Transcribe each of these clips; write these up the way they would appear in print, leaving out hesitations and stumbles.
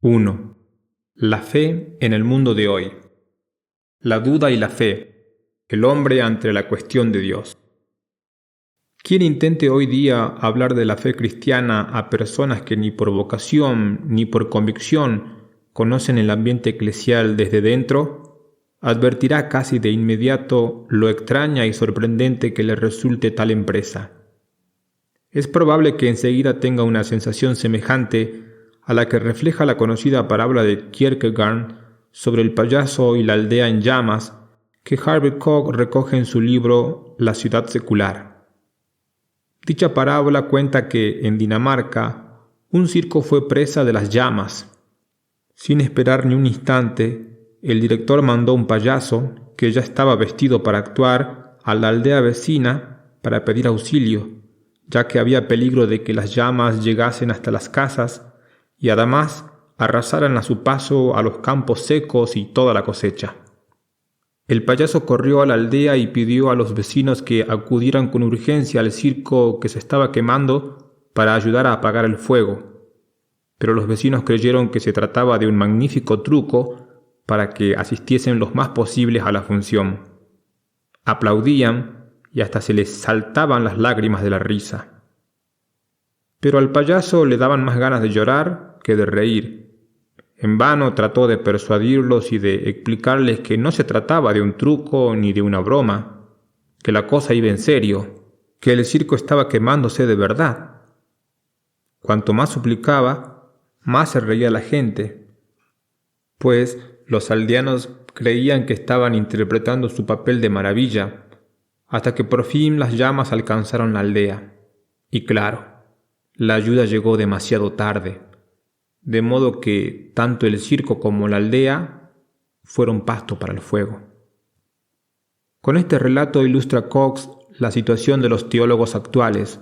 1. La fe en el mundo de hoy. La duda y la fe. El hombre ante la cuestión de Dios. Quien intente hoy día hablar de la fe cristiana a personas que ni por vocación ni por convicción conocen el ambiente eclesial desde dentro, advertirá casi de inmediato lo extraña y sorprendente que le resulte tal empresa. Es probable que enseguida tenga una sensación semejante a la que refleja la conocida parábola de Kierkegaard sobre el payaso y la aldea en llamas que Harvey Koch recoge en su libro La ciudad secular. Dicha parábola cuenta que en Dinamarca un circo fue presa de las llamas. Sin esperar ni un instante, el director mandó un payaso, que ya estaba vestido para actuar, a la aldea vecina para pedir auxilio, ya que había peligro de que las llamas llegasen hasta las casas y además arrasaran a su paso a los campos secos y toda la cosecha. El payaso corrió a la aldea y pidió a los vecinos que acudieran con urgencia al circo que se estaba quemando para ayudar a apagar el fuego. Pero los vecinos creyeron que se trataba de un magnífico truco para que asistiesen los más posibles a la función. Aplaudían y hasta se les saltaban las lágrimas de la risa. Pero al payaso le daban más ganas de llorar que de reír. En vano trató de persuadirlos y de explicarles que no se trataba de un truco ni de una broma, que la cosa iba en serio, que el circo estaba quemándose de verdad. Cuanto más suplicaba, más se reía la gente, pues los aldeanos creían que estaban interpretando su papel de maravilla, hasta que por fin las llamas alcanzaron la aldea. Y claro, la ayuda llegó demasiado tarde, de modo que tanto el circo como la aldea fueron pasto para el fuego. Con este relato ilustra Koch la situación de los teólogos actuales.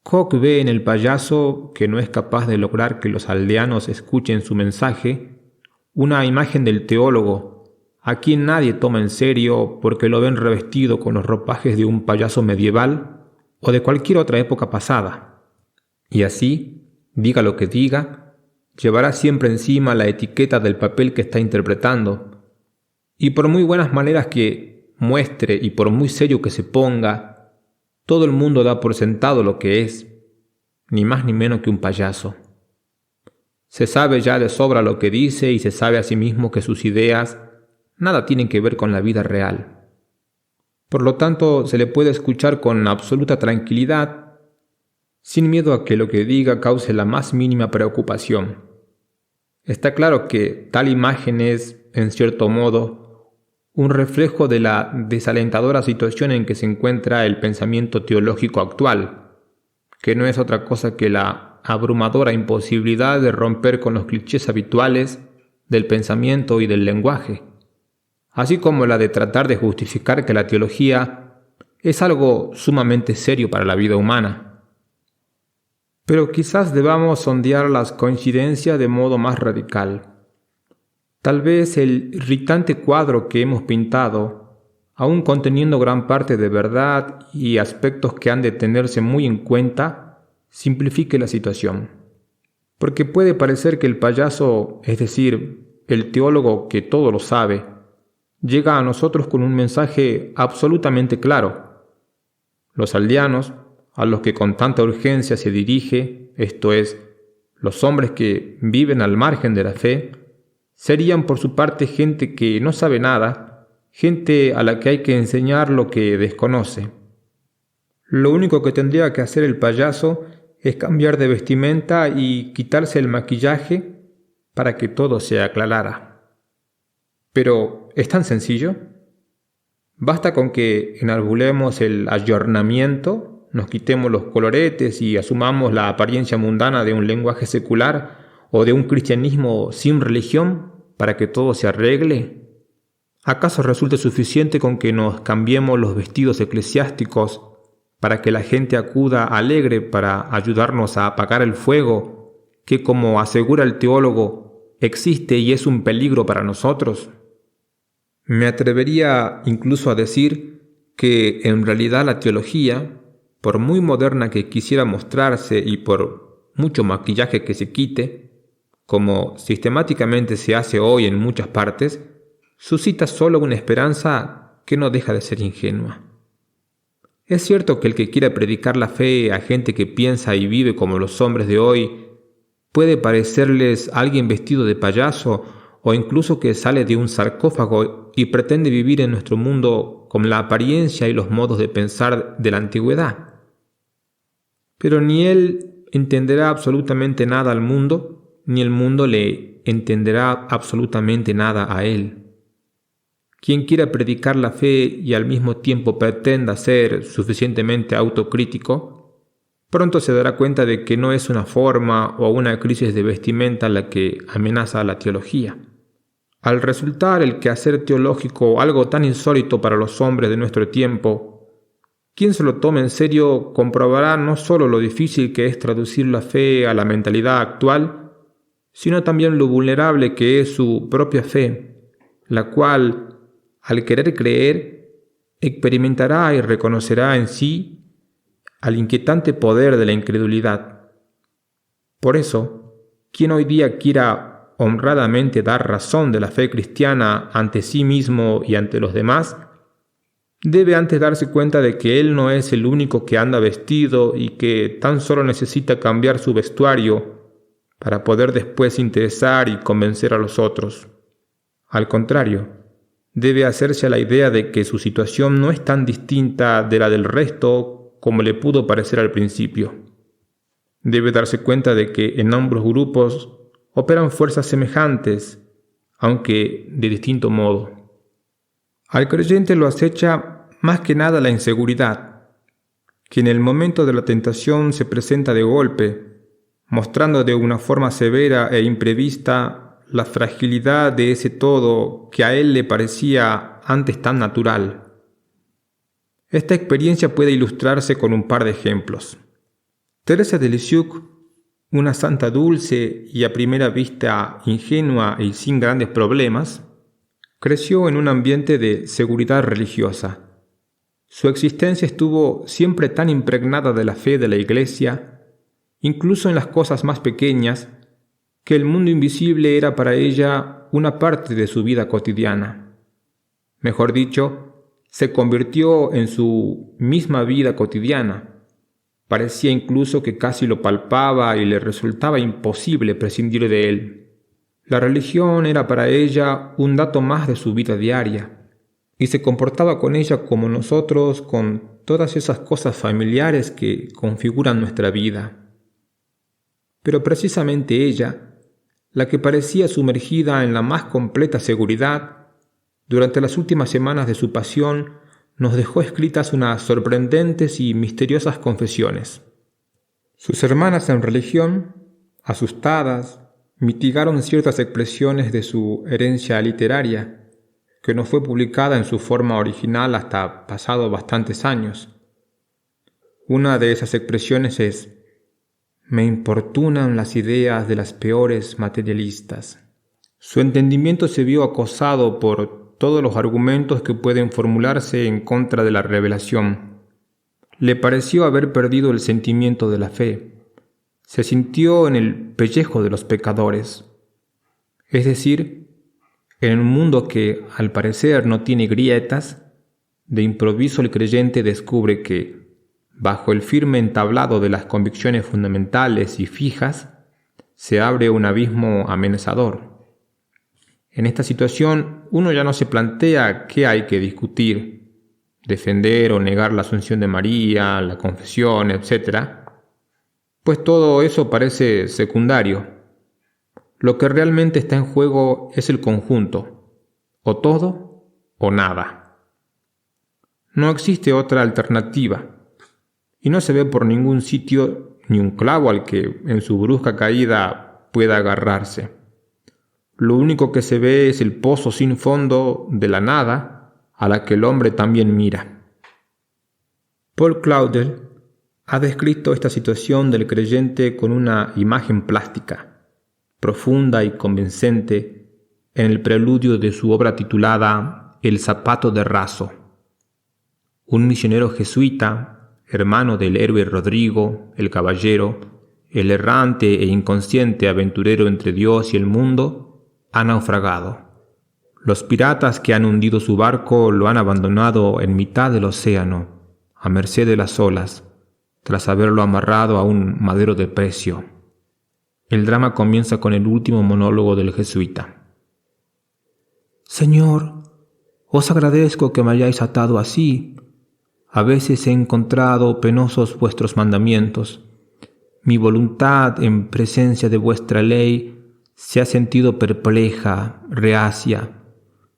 Koch ve en el payaso, que no es capaz de lograr que los aldeanos escuchen su mensaje, una imagen del teólogo, a quien nadie toma en serio porque lo ven revestido con los ropajes de un payaso medieval o de cualquier otra época pasada. Y así, diga lo que diga, llevará siempre encima la etiqueta del papel que está interpretando. Y por muy buenas maneras que muestre y por muy serio que se ponga, todo el mundo da por sentado lo que es, ni más ni menos que un payaso. Se sabe ya de sobra lo que dice y se sabe asimismo que sus ideas nada tienen que ver con la vida real. Por lo tanto, se le puede escuchar con absoluta tranquilidad, sin miedo a que lo que diga cause la más mínima preocupación. Está claro que tal imagen es, en cierto modo, un reflejo de la desalentadora situación en que se encuentra el pensamiento teológico actual, que no es otra cosa que la abrumadora imposibilidad de romper con los clichés habituales del pensamiento y del lenguaje, así como la de tratar de justificar que la teología es algo sumamente serio para la vida humana. Pero quizás debamos sondear las coincidencias de modo más radical. Tal vez el irritante cuadro que hemos pintado, aun conteniendo gran parte de verdad y aspectos que han de tenerse muy en cuenta, simplifique la situación. Porque puede parecer que el payaso, es decir, el teólogo que todo lo sabe, llega a nosotros con un mensaje absolutamente claro. Los aldeanos, a los que con tanta urgencia se dirige, esto es, los hombres que viven al margen de la fe, serían por su parte gente que no sabe nada, gente a la que hay que enseñar lo que desconoce. Lo único que tendría que hacer el payaso es cambiar de vestimenta y quitarse el maquillaje para que todo se aclarara. Pero, ¿es tan sencillo? Basta con que enarbulemos el ayornamiento, nos quitemos los coloretes y asumamos la apariencia mundana de un lenguaje secular o de un cristianismo sin religión para que todo se arregle. ¿Acaso resulte suficiente con que nos cambiemos los vestidos eclesiásticos para que la gente acuda alegre para ayudarnos a apagar el fuego que, como asegura el teólogo, existe y es un peligro para nosotros? Me atrevería incluso a decir que en realidad la teología, por muy moderna que quisiera mostrarse y por mucho maquillaje que se quite, como sistemáticamente se hace hoy en muchas partes, suscita solo una esperanza que no deja de ser ingenua. Es cierto que el que quiera predicar la fe a gente que piensa y vive como los hombres de hoy puede parecerles alguien vestido de payaso o incluso que sale de un sarcófago y pretende vivir en nuestro mundo con la apariencia y los modos de pensar de la antigüedad. Pero ni él entenderá absolutamente nada al mundo, ni el mundo le entenderá absolutamente nada a él. Quien quiera predicar la fe y al mismo tiempo pretenda ser suficientemente autocrítico, pronto se dará cuenta de que no es una forma o una crisis de vestimenta la que amenaza a la teología. Al resultar el quehacer teológico algo tan insólito para los hombres de nuestro tiempo, quien se lo tome en serio comprobará no solo lo difícil que es traducir la fe a la mentalidad actual, sino también lo vulnerable que es su propia fe, la cual, al querer creer, experimentará y reconocerá en sí al inquietante poder de la incredulidad. Por eso, quien hoy día quiera honradamente dar razón de la fe cristiana ante sí mismo y ante los demás, debe antes darse cuenta de que él no es el único que anda vestido y que tan solo necesita cambiar su vestuario para poder después interesar y convencer a los otros. Al contrario, debe hacerse a la idea de que su situación no es tan distinta de la del resto como le pudo parecer al principio. Debe darse cuenta de que en ambos grupos operan fuerzas semejantes, aunque de distinto modo. Al creyente lo acecha más que nada la inseguridad, que en el momento de la tentación se presenta de golpe, mostrando de una forma severa e imprevista la fragilidad de ese todo que a él le parecía antes tan natural. Esta experiencia puede ilustrarse con un par de ejemplos. Teresa de Lisieux, una santa dulce y a primera vista ingenua y sin grandes problemas, creció en un ambiente de seguridad religiosa. Su existencia estuvo siempre tan impregnada de la fe de la Iglesia, incluso en las cosas más pequeñas, que el mundo invisible era para ella una parte de su vida cotidiana. Mejor dicho, se convirtió en su misma vida cotidiana. Parecía incluso que casi lo palpaba y le resultaba imposible prescindir de él. La religión era para ella un dato más de su vida diaria, y se comportaba con ella como nosotros con todas esas cosas familiares que configuran nuestra vida. Pero precisamente ella, la que parecía sumergida en la más completa seguridad, durante las últimas semanas de su pasión, nos dejó escritas unas sorprendentes y misteriosas confesiones. Sus hermanas en religión, asustadas, mitigaron ciertas expresiones de su herencia literaria, que no fue publicada en su forma original hasta pasados bastantes años. Una de esas expresiones es: «Me importunan las ideas de las peores materialistas». Su entendimiento se vio acosado por todos los argumentos que pueden formularse en contra de la revelación. Le pareció haber perdido el sentimiento de la fe. Se sintió en el pellejo de los pecadores. Es decir, en un mundo que, al parecer, no tiene grietas, de improviso el creyente descubre que, bajo el firme entablado de las convicciones fundamentales y fijas, se abre un abismo amenazador. En esta situación, uno ya no se plantea qué hay que discutir, defender o negar la asunción de María, la confesión, etc., pues todo eso parece secundario. Lo que realmente está en juego es el conjunto, o todo o nada. No existe otra alternativa, y no se ve por ningún sitio ni un clavo al que en su brusca caída pueda agarrarse. Lo único que se ve es el pozo sin fondo de la nada a la que el hombre también mira. Paul Claudel ha descrito esta situación del creyente con una imagen plástica, profunda y convincente, en el preludio de su obra titulada El zapato de raso. Un misionero jesuita, hermano del héroe Rodrigo, el caballero, el errante e inconsciente aventurero entre Dios y el mundo, ha naufragado. Los piratas que han hundido su barco lo han abandonado en mitad del océano, a merced de las olas, tras haberlo amarrado a un madero de precio. El drama comienza con el último monólogo del jesuita. Señor, os agradezco que me hayáis atado así. A veces he encontrado penosos vuestros mandamientos. Mi voluntad en presencia de vuestra ley se ha sentido perpleja, reacia,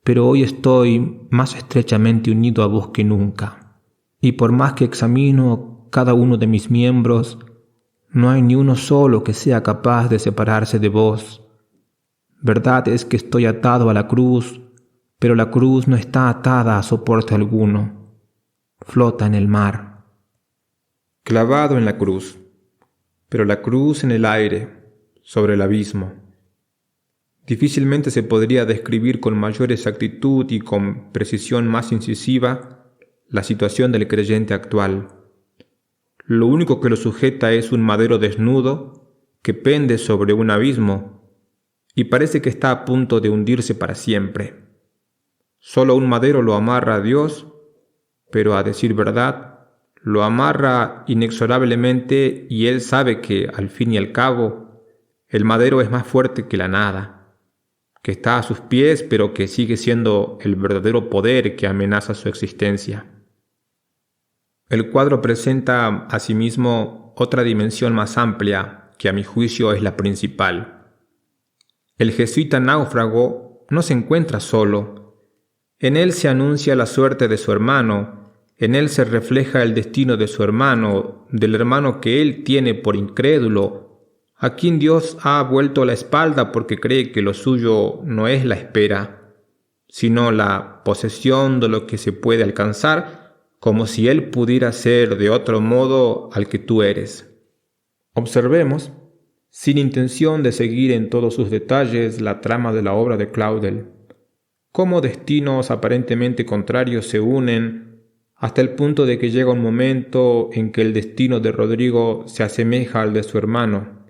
pero hoy estoy más estrechamente unido a vos que nunca. Y por más que examino cada uno de mis miembros, no hay ni uno solo que sea capaz de separarse de vos. Verdad es que estoy atado a la cruz, pero la cruz no está atada a soporte alguno. Flota en el mar. Clavado en la cruz, pero la cruz en el aire, sobre el abismo. Difícilmente se podría describir con mayor exactitud y con precisión más incisiva la situación del creyente actual. Lo único que lo sujeta es un madero desnudo que pende sobre un abismo y parece que está a punto de hundirse para siempre. Solo un madero lo amarra a Dios, pero a decir verdad, lo amarra inexorablemente y él sabe que, al fin y al cabo, el madero es más fuerte que la nada, que está a sus pies, pero que sigue siendo el verdadero poder que amenaza su existencia. El cuadro presenta asimismo otra dimensión más amplia, que a mi juicio es la principal. El jesuita náufrago no se encuentra solo. En él se anuncia la suerte de su hermano, en él se refleja el destino de su hermano, del hermano que él tiene por incrédulo, a quien Dios ha vuelto la espalda porque cree que lo suyo no es la espera, sino la posesión de lo que se puede alcanzar, como si él pudiera ser de otro modo al que tú eres. Observemos, sin intención de seguir en todos sus detalles la trama de la obra de Claudel, cómo destinos aparentemente contrarios se unen hasta el punto de que llega un momento en que el destino de Rodrigo se asemeja al de su hermano.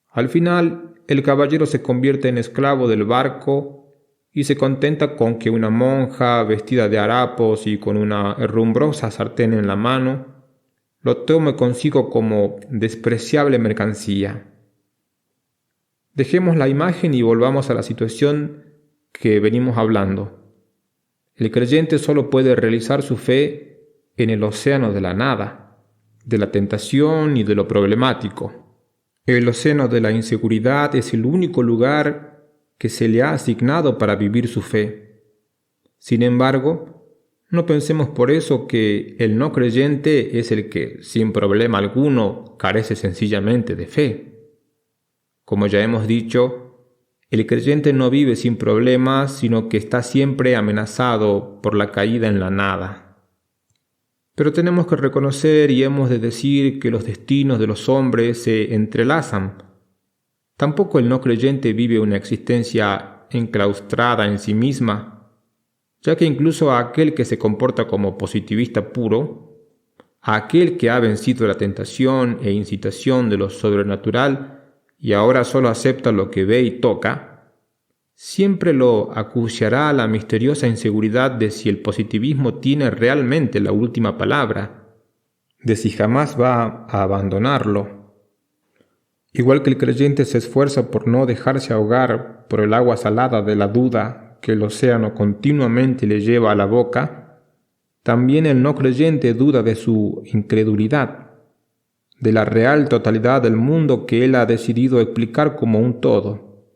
Al final, el caballero se convierte en esclavo del barco y se contenta con que una monja vestida de harapos y con una herrumbrosa sartén en la mano lo tome consigo como despreciable mercancía. Dejemos la imagen y volvamos a la situación que venimos hablando. El creyente solo puede realizar su fe en el océano de la nada, de la tentación y de lo problemático. El océano de la inseguridad es el único lugar que se le ha asignado para vivir su fe. Sin embargo, no pensemos por eso que el no creyente es el que, sin problema alguno, carece sencillamente de fe. Como ya hemos dicho, el creyente no vive sin problemas, sino que está siempre amenazado por la caída en la nada. Pero tenemos que reconocer y hemos de decir que los destinos de los hombres se entrelazan. Tampoco el no creyente vive una existencia enclaustrada en sí misma, ya que incluso a aquel que se comporta como positivista puro, a aquel que ha vencido la tentación e incitación de lo sobrenatural y ahora solo acepta lo que ve y toca, siempre lo acuciará la misteriosa inseguridad de si el positivismo tiene realmente la última palabra, de si jamás va a abandonarlo. Igual que el creyente se esfuerza por no dejarse ahogar por el agua salada de la duda que el océano continuamente le lleva a la boca, también el no creyente duda de su incredulidad, de la real totalidad del mundo que él ha decidido explicar como un todo.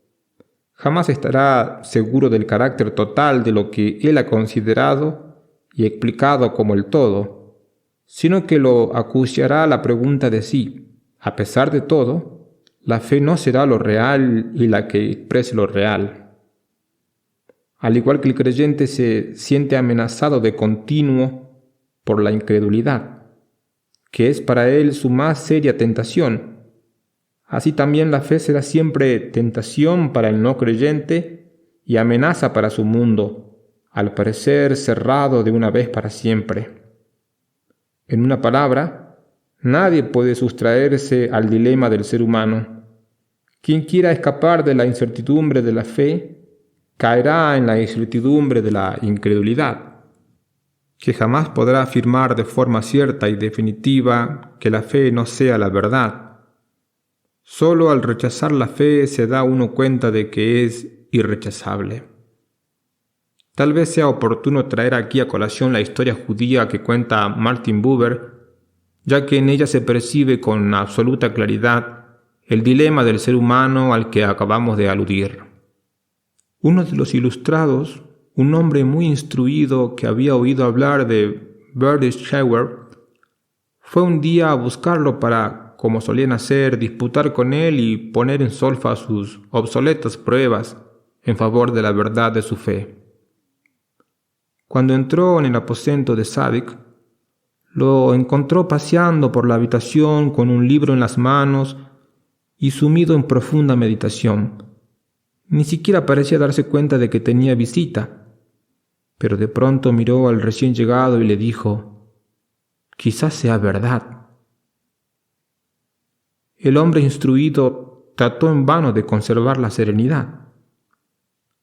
Jamás estará seguro del carácter total de lo que él ha considerado y explicado como el todo, sino que lo acuciará la pregunta de si, a pesar de todo, la fe no será lo real y la que exprese lo real. Al igual que el creyente se siente amenazado de continuo por la incredulidad, que es para él su más seria tentación, así también la fe será siempre tentación para el no creyente y amenaza para su mundo, al parecer cerrado de una vez para siempre. En una palabra, Nadie puede sustraerse al dilema del ser humano. Quien quiera escapar de la incertidumbre de la fe, caerá en la incertidumbre de la incredulidad, que jamás podrá afirmar de forma cierta y definitiva que la fe no sea la verdad. Solo al rechazar la fe se da uno cuenta de que es irrechazable. Tal vez sea oportuno traer aquí a colación la historia judía que cuenta Martin Buber, ya que en ella se percibe con absoluta claridad el dilema del ser humano al que acabamos de aludir. Uno de los ilustrados, un hombre muy instruido que había oído hablar de Bertie Shawver, fue un día a buscarlo para, como solían hacer, disputar con él y poner en solfa sus obsoletas pruebas en favor de la verdad de su fe. Cuando entró en el aposento de Zadig, lo encontró paseando por la habitación con un libro en las manos y sumido en profunda meditación. Ni siquiera parecía darse cuenta de que tenía visita, pero de pronto miró al recién llegado y le dijo: «Quizás sea verdad». El hombre instruido trató en vano de conservar la serenidad.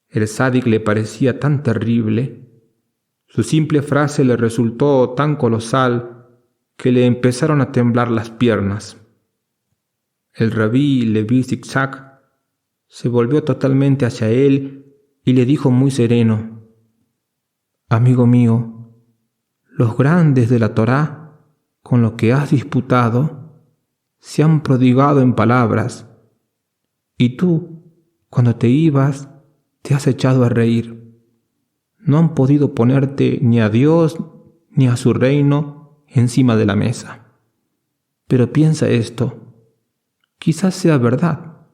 El sádic le parecía tan terrible, su simple frase le resultó tan colosal que le empezaron a temblar las piernas. El rabí Levi Zigzag se volvió totalmente hacia él y le dijo muy sereno: «Amigo mío, los grandes de la Torá, con los que has disputado, se han prodigado en palabras, y tú, cuando te ibas, te has echado a reír. No han podido ponerte ni a Dios ni a su reino encima de la mesa. Pero piensa esto, quizás sea verdad».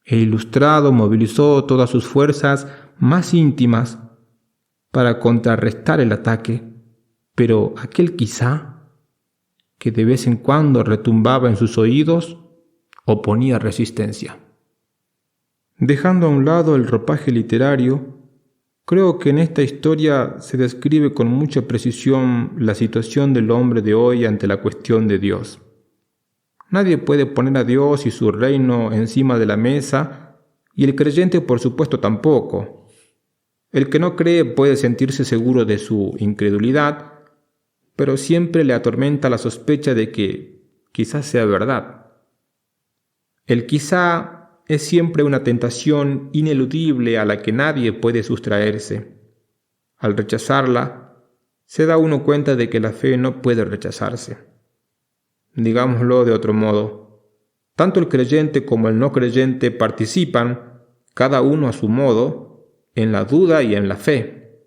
El ilustrado movilizó todas sus fuerzas más íntimas para contrarrestar el ataque, pero aquel quizá, que de vez en cuando retumbaba en sus oídos, oponía resistencia. Dejando a un lado el ropaje literario, creo que en esta historia se describe con mucha precisión la situación del hombre de hoy ante la cuestión de Dios. Nadie puede poner a Dios y su reino encima de la mesa, y el creyente por supuesto tampoco. El que no cree puede sentirse seguro de su incredulidad, pero siempre le atormenta la sospecha de que quizás sea verdad. El quizá es siempre una tentación ineludible a la que nadie puede sustraerse. Al rechazarla, se da uno cuenta de que la fe no puede rechazarse. Digámoslo de otro modo, tanto el creyente como el no creyente participan, cada uno a su modo, en la duda y en la fe,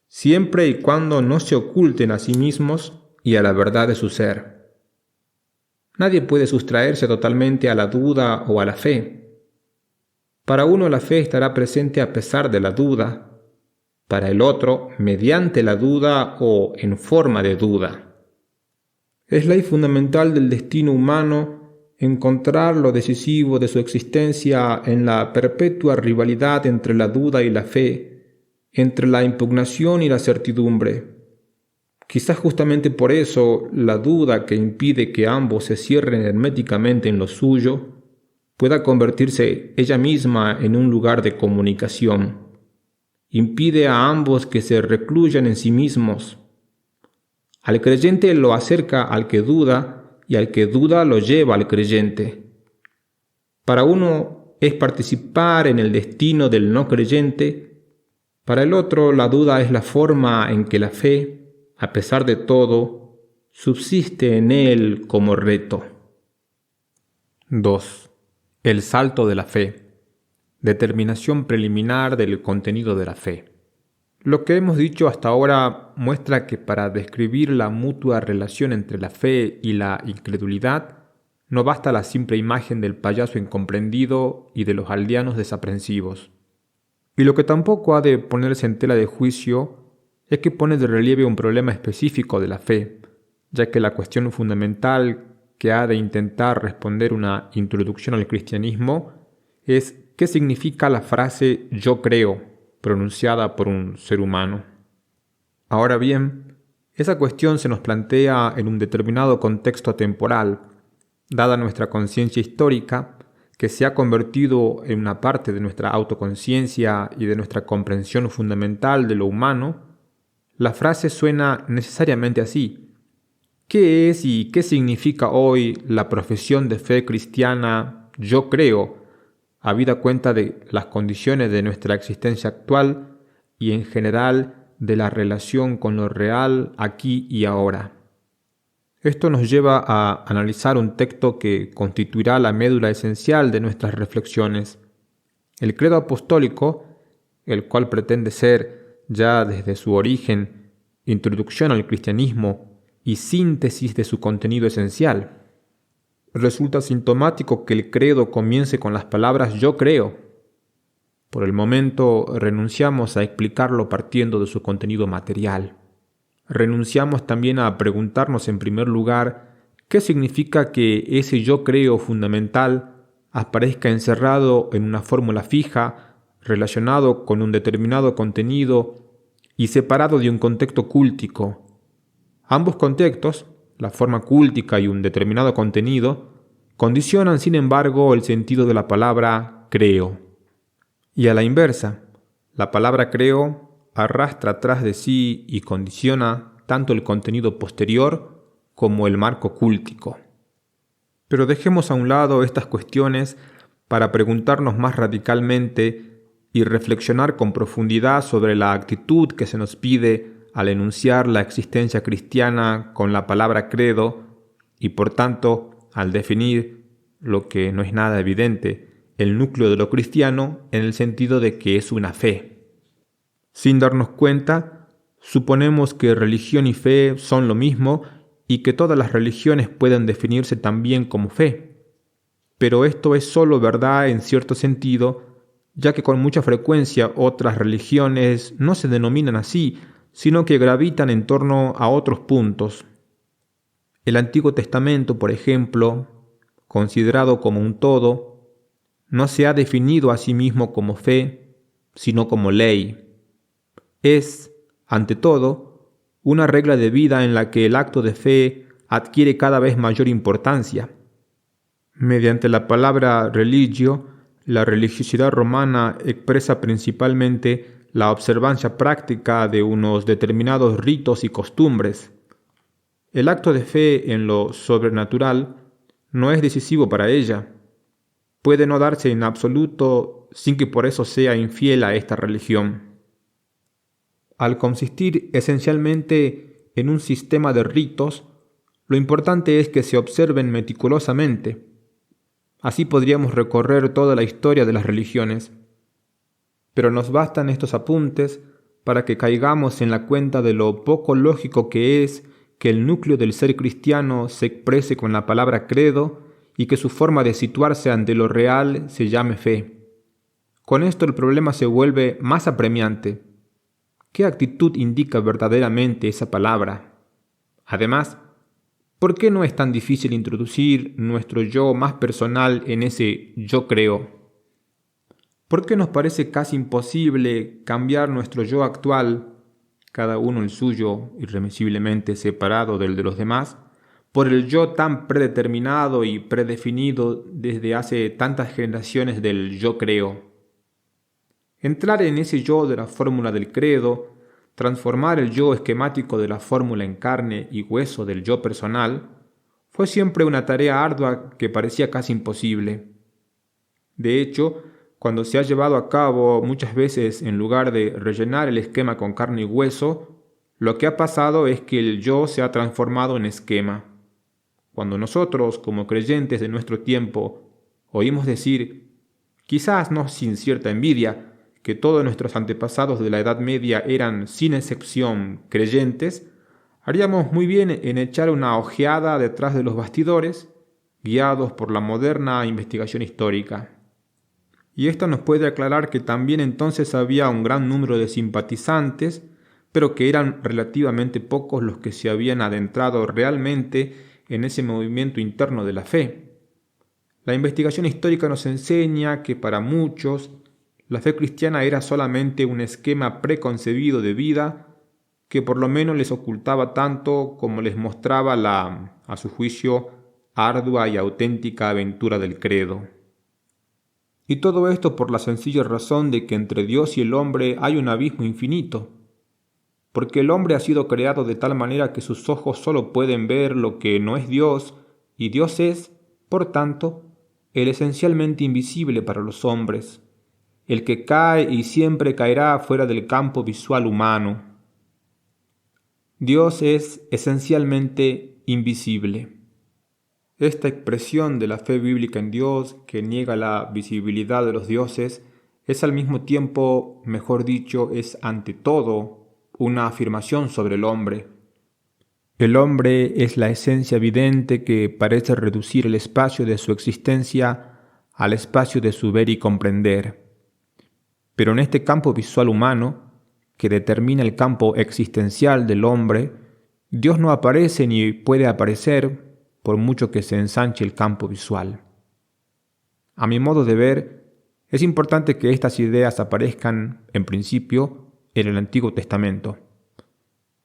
siempre y cuando no se oculten a sí mismos y a la verdad de su ser. Nadie puede sustraerse totalmente a la duda o a la fe. Para uno la fe estará presente a pesar de la duda, para el otro mediante la duda o en forma de duda. Es ley fundamental del destino humano encontrar lo decisivo de su existencia en la perpetua rivalidad entre la duda y la fe, entre la impugnación y la certidumbre. Quizás justamente por eso la duda que impide que ambos se cierren herméticamente en lo suyo pueda convertirse ella misma en un lugar de comunicación. Impide a ambos que se recluyan en sí mismos. Al creyente lo acerca al que duda y al que duda lo lleva al creyente. Para uno es participar en el destino del no creyente, para el otro la duda es la forma en que la fe, a pesar de todo, subsiste en él como reto. 2. El salto de la fe. Determinación preliminar del contenido de la fe. Lo que hemos dicho hasta ahora muestra que para describir la mutua relación entre la fe y la incredulidad no basta la simple imagen del payaso incomprendido y de los aldeanos desaprensivos. Y lo que tampoco ha de ponerse en tela de juicio es que pone de relieve un problema específico de la fe, ya que la cuestión fundamental que ha de intentar responder una introducción al cristianismo es ¿qué significa la frase «yo creo», pronunciada por un ser humano? Ahora bien, Esa cuestión se nos plantea en un determinado contexto temporal, dada nuestra conciencia histórica, que se ha convertido en una parte de nuestra autoconciencia y de nuestra comprensión fundamental de lo humano. La frase suena necesariamente así. ¿Qué es y qué significa hoy la profesión de fe cristiana yo creo, habida cuenta de las condiciones de nuestra existencia actual y en general de la relación con lo real aquí y ahora? Esto nos lleva a analizar un texto que constituirá la médula esencial de nuestras reflexiones. El credo apostólico, el cual pretende ser, ya desde su origen, introducción al cristianismo y síntesis de su contenido esencial. Resulta sintomático que el credo comience con las palabras yo creo. Por el momento renunciamos a explicarlo partiendo de su contenido material. Renunciamos también a preguntarnos en primer lugar qué significa que ese yo creo fundamental aparezca encerrado en una fórmula fija, relacionado con un determinado contenido y separado de un contexto cúltico. Ambos contextos, la forma cúltica y un determinado contenido, condicionan sin embargo el sentido de la palabra creo. Y a la inversa, la palabra creo arrastra tras de sí y condiciona tanto el contenido posterior como el marco cúltico. Pero dejemos a un lado estas cuestiones para preguntarnos más radicalmente y reflexionar con profundidad sobre la actitud que se nos pide al enunciar la existencia cristiana con la palabra credo y por tanto al definir, lo que no es nada evidente, el núcleo de lo cristiano en el sentido de que es una fe. Sin darnos cuenta, suponemos que religión y fe son lo mismo y que todas las religiones pueden definirse también como fe. Pero esto es solo verdad en cierto sentido, ya que con mucha frecuencia otras religiones no se denominan así, sino que gravitan en torno a otros puntos. El Antiguo Testamento, por ejemplo, considerado como un todo, no se ha definido a sí mismo como fe, sino como ley. Es, ante todo, una regla de vida en la que el acto de fe adquiere cada vez mayor importancia. Mediante la palabra religio, la religiosidad romana expresa principalmente la observancia práctica de unos determinados ritos y costumbres. El acto de fe en lo sobrenatural no es decisivo para ella. Puede no darse en absoluto sin que por eso sea infiel a esta religión. Al consistir esencialmente en un sistema de ritos, lo importante es que se observen meticulosamente. Así podríamos recorrer toda la historia de las religiones. Pero nos bastan estos apuntes para que caigamos en la cuenta de lo poco lógico que es que el núcleo del ser cristiano se exprese con la palabra credo y que su forma de situarse ante lo real se llame fe. Con esto el problema se vuelve más apremiante. ¿Qué actitud indica verdaderamente esa palabra? Además, ¿por qué no es tan difícil introducir nuestro yo más personal en ese yo creo? ¿Por qué nos parece casi imposible cambiar nuestro yo actual, cada uno el suyo, irremisiblemente separado del de los demás, por el yo tan predeterminado y predefinido desde hace tantas generaciones del yo creo? Entrar en ese yo de la fórmula del credo, transformar el yo esquemático de la fórmula en carne y hueso del yo personal, fue siempre una tarea ardua que parecía casi imposible. De hecho, cuando se ha llevado a cabo muchas veces en lugar de rellenar el esquema con carne y hueso, lo que ha pasado es que el yo se ha transformado en esquema. Cuando nosotros, como creyentes de nuestro tiempo, oímos decir, quizás no sin cierta envidia, que todos nuestros antepasados de la Edad Media eran, sin excepción, creyentes, haríamos muy bien en echar una ojeada detrás de los bastidores, guiados por la moderna investigación histórica. Y esto nos puede aclarar que también entonces había un gran número de simpatizantes, pero que eran relativamente pocos los que se habían adentrado realmente en ese movimiento interno de la fe. La investigación histórica nos enseña que para muchos la fe cristiana era solamente un esquema preconcebido de vida que por lo menos les ocultaba tanto como les mostraba la, a su juicio, ardua y auténtica aventura del credo. Y todo esto por la sencilla razón de que entre Dios y el hombre hay un abismo infinito, porque el hombre ha sido creado de tal manera que sus ojos solo pueden ver lo que no es Dios, y Dios es, por tanto, el esencialmente invisible para los hombres, el que cae y siempre caerá fuera del campo visual humano. Dios es esencialmente invisible. Esta expresión de la fe bíblica en Dios, que niega la visibilidad de los dioses, es al mismo tiempo, mejor dicho, es ante todo una afirmación sobre el hombre. El hombre es la esencia evidente que parece reducir el espacio de su existencia al espacio de su ver y comprender. Pero en este campo visual humano, que determina el campo existencial del hombre, Dios no aparece ni puede aparecer por mucho que se ensanche el campo visual. A mi modo de ver, es importante que estas ideas aparezcan, en principio, en el Antiguo Testamento.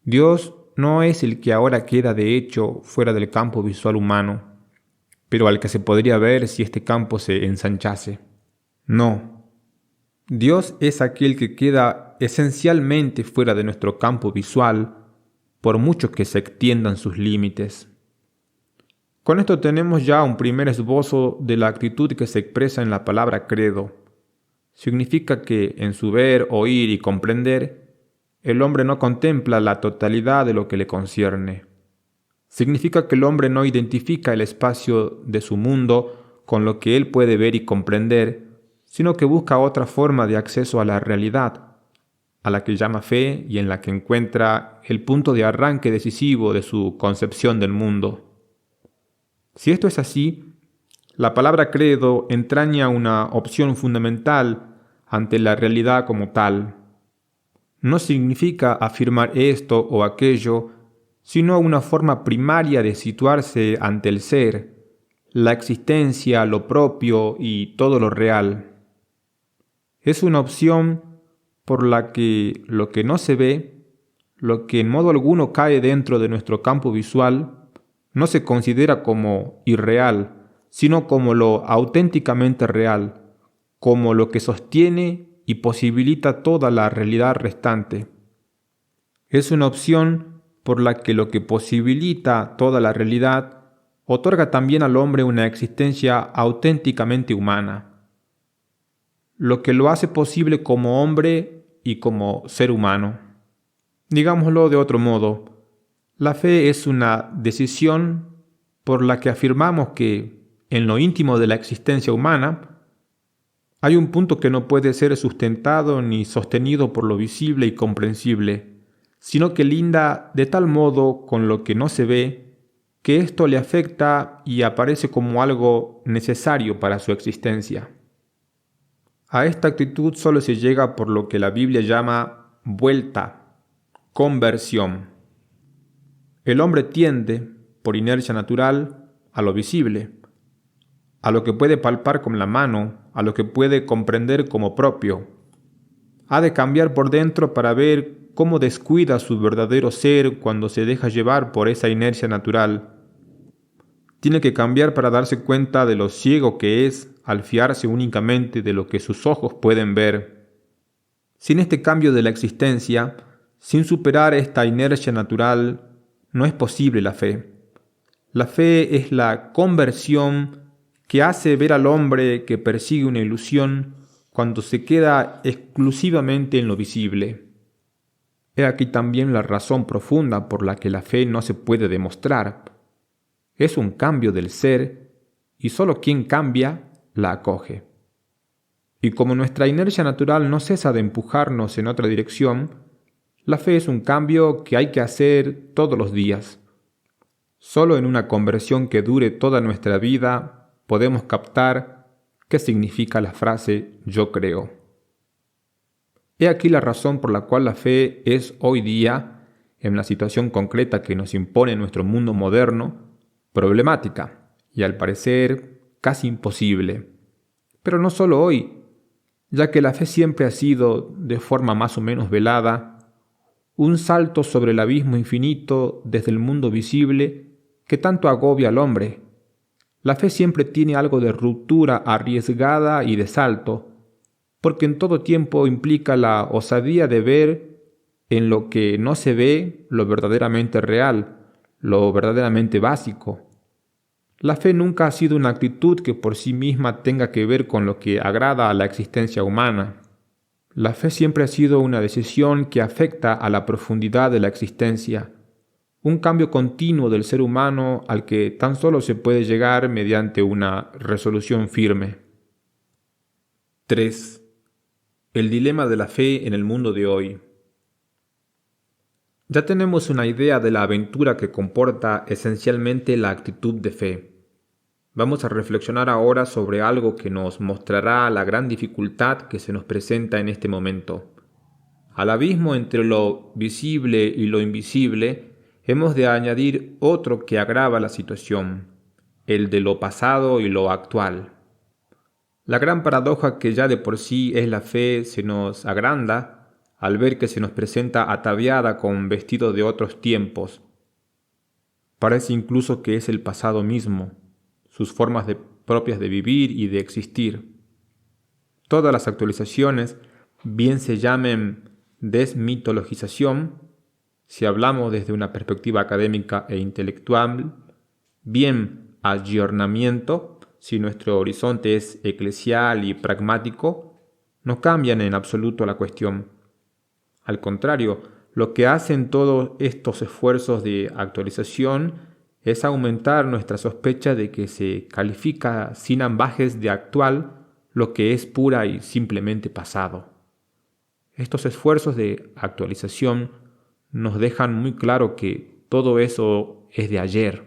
Dios no es el que ahora queda de hecho fuera del campo visual humano, pero al que se podría ver si este campo se ensanchase. No. Dios es aquel que queda esencialmente fuera de nuestro campo visual, por mucho que se extiendan sus límites. Con esto tenemos ya un primer esbozo de la actitud que se expresa en la palabra credo. Significa que en su ver, oír y comprender, el hombre no contempla la totalidad de lo que le concierne. Significa que el hombre no identifica el espacio de su mundo con lo que él puede ver y comprender, sino que busca otra forma de acceso a la realidad, a la que llama fe y en la que encuentra el punto de arranque decisivo de su concepción del mundo. Si esto es así, la palabra credo entraña una opción fundamental ante la realidad como tal. No significa afirmar esto o aquello, sino una forma primaria de situarse ante el ser, la existencia, lo propio y todo lo real. Es una opción por la que lo que no se ve, lo que en modo alguno cae dentro de nuestro campo visual, no se considera como irreal, sino como lo auténticamente real, como lo que sostiene y posibilita toda la realidad restante. Es una opción por la que lo que posibilita toda la realidad otorga también al hombre una existencia auténticamente humana, lo que lo hace posible como hombre y como ser humano. Digámoslo de otro modo, la fe es una decisión por la que afirmamos que, en lo íntimo de la existencia humana, hay un punto que no puede ser sustentado ni sostenido por lo visible y comprensible, sino que linda de tal modo con lo que no se ve, que esto le afecta y aparece como algo necesario para su existencia. A esta actitud solo se llega por lo que la Biblia llama vuelta, conversión. El hombre tiende, por inercia natural, a lo visible, a lo que puede palpar con la mano, a lo que puede comprender como propio. Ha de cambiar por dentro para ver cómo descuida su verdadero ser cuando se deja llevar por esa inercia natural. Tiene que cambiar para darse cuenta de lo ciego que es al fiarse únicamente de lo que sus ojos pueden ver. Sin este cambio de la existencia, sin superar esta inercia natural, no es posible la fe. La fe es la conversión que hace ver al hombre que persigue una ilusión cuando se queda exclusivamente en lo visible. He aquí también la razón profunda por la que la fe no se puede demostrar. Es un cambio del ser y solo quien cambia la acoge. Y como nuestra inercia natural no cesa de empujarnos en otra dirección, la fe es un cambio que hay que hacer todos los días. Solo en una conversión que dure toda nuestra vida podemos captar qué significa la frase yo creo. He aquí la razón por la cual la fe es hoy día, en la situación concreta que nos impone nuestro mundo moderno, problemática y al parecer casi imposible. Pero no solo hoy, ya que la fe siempre ha sido, de forma más o menos velada, un salto sobre el abismo infinito desde el mundo visible que tanto agobia al hombre. La fe siempre tiene algo de ruptura arriesgada y de salto, porque en todo tiempo implica la osadía de ver en lo que no se ve lo verdaderamente real, lo verdaderamente básico. La fe nunca ha sido una actitud que por sí misma tenga que ver con lo que agrada a la existencia humana. La fe siempre ha sido una decisión que afecta a la profundidad de la existencia, un cambio continuo del ser humano al que tan solo se puede llegar mediante una resolución firme. 3. El dilema de la fe en el mundo de hoy. Ya tenemos una idea de la aventura que comporta esencialmente la actitud de fe. Vamos a reflexionar ahora sobre algo que nos mostrará la gran dificultad que se nos presenta en este momento. Al abismo entre lo visible y lo invisible, hemos de añadir otro que agrava la situación, el de lo pasado y lo actual. La gran paradoja que ya de por sí es la fe se nos agranda al ver que se nos presenta ataviada con vestidos de otros tiempos. Parece incluso que es el pasado mismo, sus formas propias de vivir y de existir. Todas las actualizaciones, bien se llamen desmitologización, si hablamos desde una perspectiva académica e intelectual, bien ayornamiento, si nuestro horizonte es eclesial y pragmático, no cambian en absoluto la cuestión. Al contrario, lo que hacen todos estos esfuerzos de actualización es aumentar nuestra sospecha de que se califica sin ambajes de actual lo que es pura y simplemente pasado. Estos esfuerzos de actualización nos dejan muy claro que todo eso es de ayer.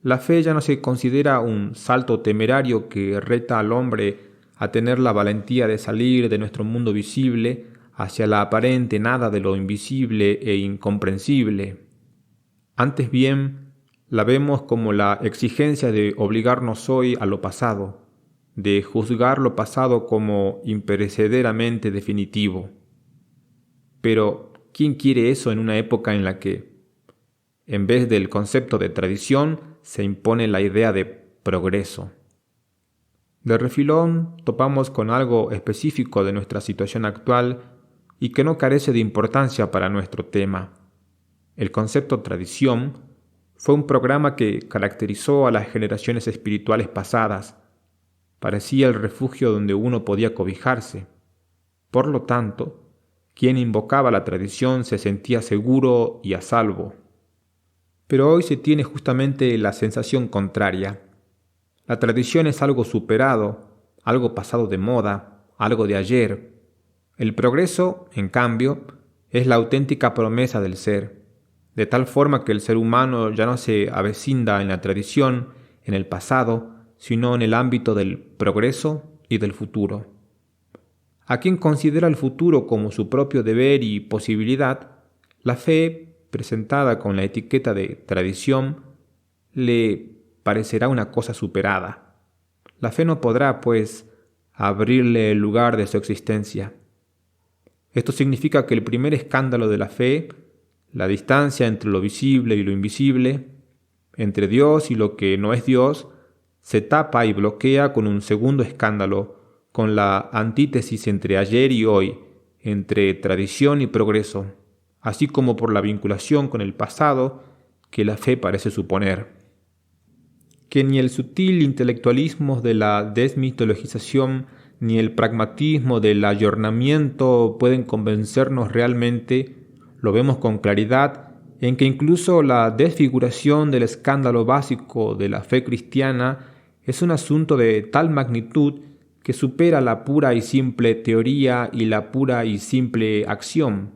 La fe ya no se considera un salto temerario que reta al hombre a tener la valentía de salir de nuestro mundo visible hacia la aparente nada de lo invisible e incomprensible. Antes bien, la vemos como la exigencia de obligarnos hoy a lo pasado, de juzgar lo pasado como imperecederamente definitivo. Pero, ¿quién quiere eso en una época en la que, en vez del concepto de tradición, se impone la idea de progreso? De refilón topamos con algo específico de nuestra situación actual y que no carece de importancia para nuestro tema. El concepto tradición fue un programa que caracterizó a las generaciones espirituales pasadas. Parecía el refugio donde uno podía cobijarse. Por lo tanto, quien invocaba la tradición se sentía seguro y a salvo. Pero hoy se tiene justamente la sensación contraria. La tradición es algo superado, algo pasado de moda, algo de ayer. El progreso, en cambio, es la auténtica promesa del ser, de tal forma que el ser humano ya no se avecinda en la tradición, en el pasado, sino en el ámbito del progreso y del futuro. A quien considera el futuro como su propio deber y posibilidad, la fe, presentada con la etiqueta de tradición, le parecerá una cosa superada. La fe no podrá, pues, abrirle el lugar de su existencia. Esto significa que el primer escándalo de la fe, la distancia entre lo visible y lo invisible, entre Dios y lo que no es Dios, se tapa y bloquea con un segundo escándalo, con la antítesis entre ayer y hoy, entre tradición y progreso, así como por la vinculación con el pasado que la fe parece suponer. Que ni el sutil intelectualismo de la desmitologización ni el pragmatismo del ayornamiento pueden convencernos realmente, lo vemos con claridad en que incluso la desfiguración del escándalo básico de la fe cristiana es un asunto de tal magnitud que supera la pura y simple teoría y la pura y simple acción.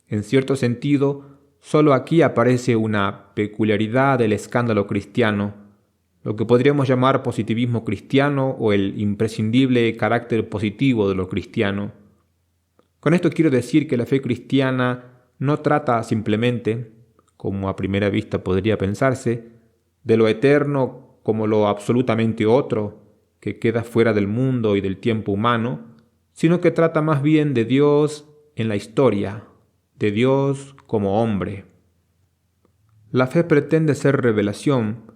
En cierto sentido, solo aquí aparece una peculiaridad del escándalo cristiano, lo que podríamos llamar positivismo cristiano o el imprescindible carácter positivo de lo cristiano. Con esto quiero decir que la fe cristiana no trata simplemente, como a primera vista podría pensarse, de lo eterno como lo absolutamente otro, que queda fuera del mundo y del tiempo humano, sino que trata más bien de Dios en la historia, de Dios como hombre. La fe pretende ser revelación,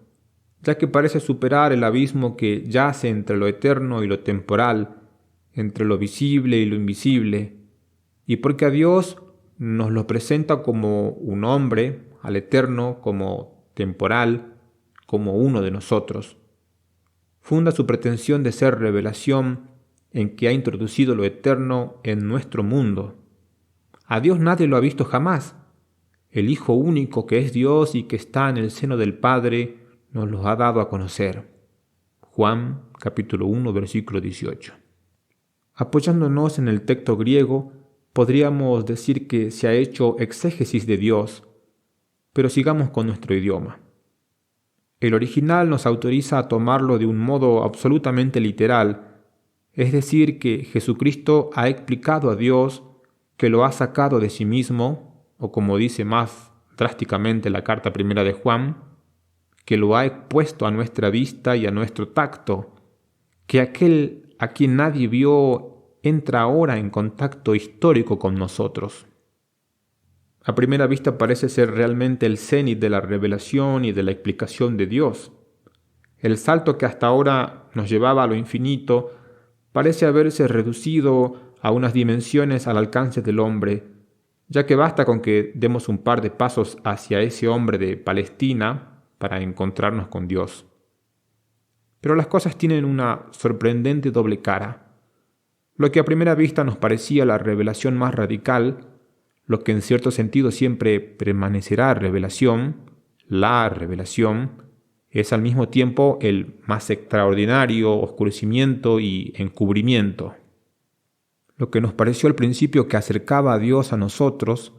ya que parece superar el abismo que yace entre lo eterno y lo temporal, entre lo visible y lo invisible, y porque a Dios nos lo presenta como un hombre, al eterno como temporal, como uno de nosotros. Funda su pretensión de ser revelación en que ha introducido lo eterno en nuestro mundo. A Dios nadie lo ha visto jamás. El Hijo único que es Dios y que está en el seno del Padre nos lo ha dado a conocer. Juan capítulo 1 versículo 18. Apoyándonos en el texto griego, podríamos decir que se ha hecho exégesis de Dios, pero sigamos con nuestro idioma. El original nos autoriza a tomarlo de un modo absolutamente literal, es decir, que Jesucristo ha explicado a Dios, que lo ha sacado de sí mismo, o como dice más drásticamente la carta primera de Juan, que lo ha expuesto a nuestra vista y a nuestro tacto, que aquel a quien nadie vio entra ahora en contacto histórico con nosotros. A primera vista parece ser realmente el cenit de la revelación y de la explicación de Dios. El salto que hasta ahora nos llevaba a lo infinito parece haberse reducido a unas dimensiones al alcance del hombre, ya que basta con que demos un par de pasos hacia ese hombre de Palestina para encontrarnos con Dios. Pero las cosas tienen una sorprendente doble cara. Lo que a primera vista nos parecía la revelación más radical, lo que en cierto sentido siempre permanecerá revelación, la revelación, es al mismo tiempo el más extraordinario oscurecimiento y encubrimiento. Lo que nos pareció al principio que acercaba a Dios a nosotros,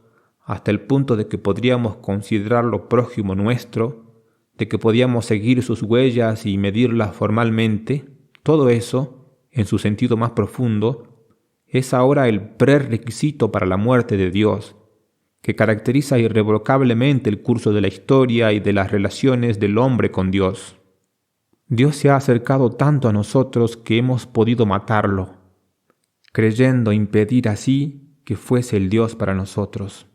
hasta el punto de que podríamos considerarlo prójimo nuestro, de que podíamos seguir sus huellas y medirlas formalmente, todo eso, en su sentido más profundo, es ahora el prerequisito para la muerte de Dios, que caracteriza irrevocablemente el curso de la historia y de las relaciones del hombre con Dios. Dios se ha acercado tanto a nosotros que hemos podido matarlo, creyendo impedir así que fuese el Dios para nosotros.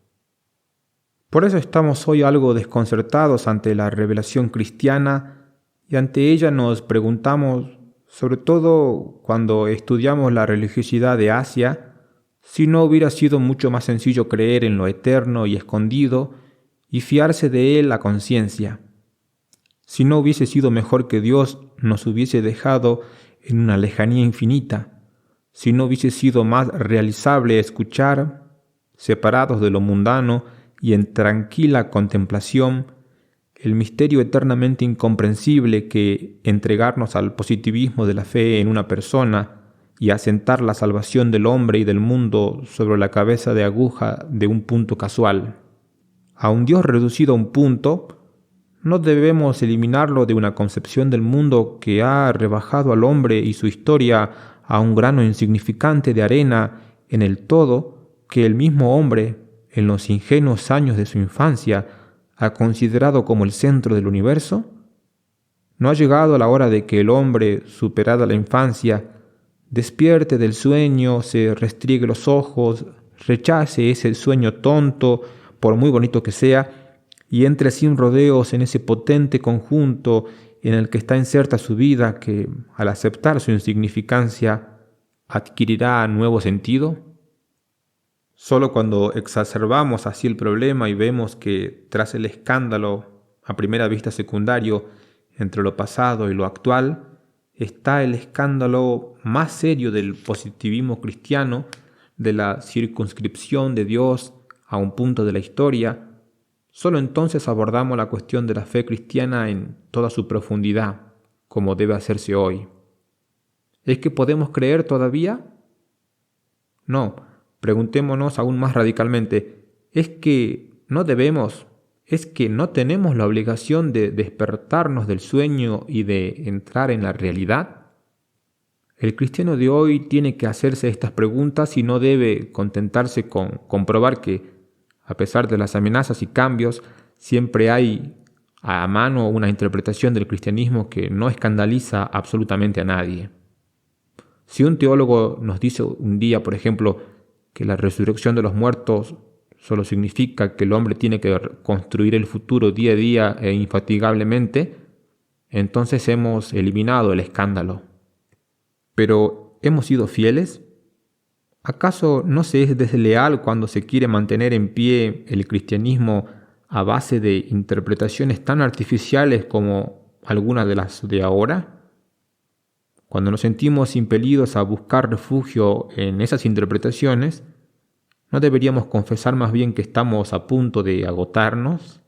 Por eso estamos hoy algo desconcertados ante la revelación cristiana y ante ella nos preguntamos, sobre todo cuando estudiamos la religiosidad de Asia, si no hubiera sido mucho más sencillo creer en lo eterno y escondido y fiarse de él a conciencia. Si no hubiese sido mejor que Dios nos hubiese dejado en una lejanía infinita, si no hubiese sido más realizable escuchar, separados de lo mundano y en tranquila contemplación, el misterio eternamente incomprensible que entregarnos al positivismo de la fe en una persona y asentar la salvación del hombre y del mundo sobre la cabeza de aguja de un punto casual. A un Dios reducido a un punto, no debemos eliminarlo de una concepción del mundo que ha rebajado al hombre y su historia a un grano insignificante de arena en el todo que el mismo hombre, en los ingenuos años de su infancia, ha considerado como el centro del universo. ¿No ha llegado la hora de que el hombre, superada la infancia, despierte del sueño, se restriegue los ojos, rechace ese sueño tonto, por muy bonito que sea, y entre sin rodeos en ese potente conjunto en el que está inserta su vida, que, al aceptar su insignificancia, adquirirá nuevo sentido? Solo cuando exacerbamos así el problema y vemos que tras el escándalo, a primera vista secundario, entre lo pasado y lo actual, está el escándalo más serio del positivismo cristiano, de la circunscripción de Dios a un punto de la historia, solo entonces abordamos la cuestión de la fe cristiana en toda su profundidad, como debe hacerse hoy. ¿Es que podemos creer todavía? No. Preguntémonos aún más radicalmente, ¿es que no debemos, es que no tenemos la obligación de despertarnos del sueño y de entrar en la realidad? El cristiano de hoy tiene que hacerse estas preguntas y no debe contentarse con comprobar que, a pesar de las amenazas y cambios, siempre hay a mano una interpretación del cristianismo que no escandaliza absolutamente a nadie. Si un teólogo nos dice un día, por ejemplo, que la resurrección de los muertos solo significa que el hombre tiene que construir el futuro día a día e infatigablemente, entonces hemos eliminado el escándalo. Pero, ¿hemos sido fieles? ¿Acaso no se es desleal cuando se quiere mantener en pie el cristianismo a base de interpretaciones tan artificiales como algunas de las de ahora? Cuando nos sentimos impelidos a buscar refugio en esas interpretaciones, ¿no deberíamos confesar más bien que estamos a punto de agotarnos?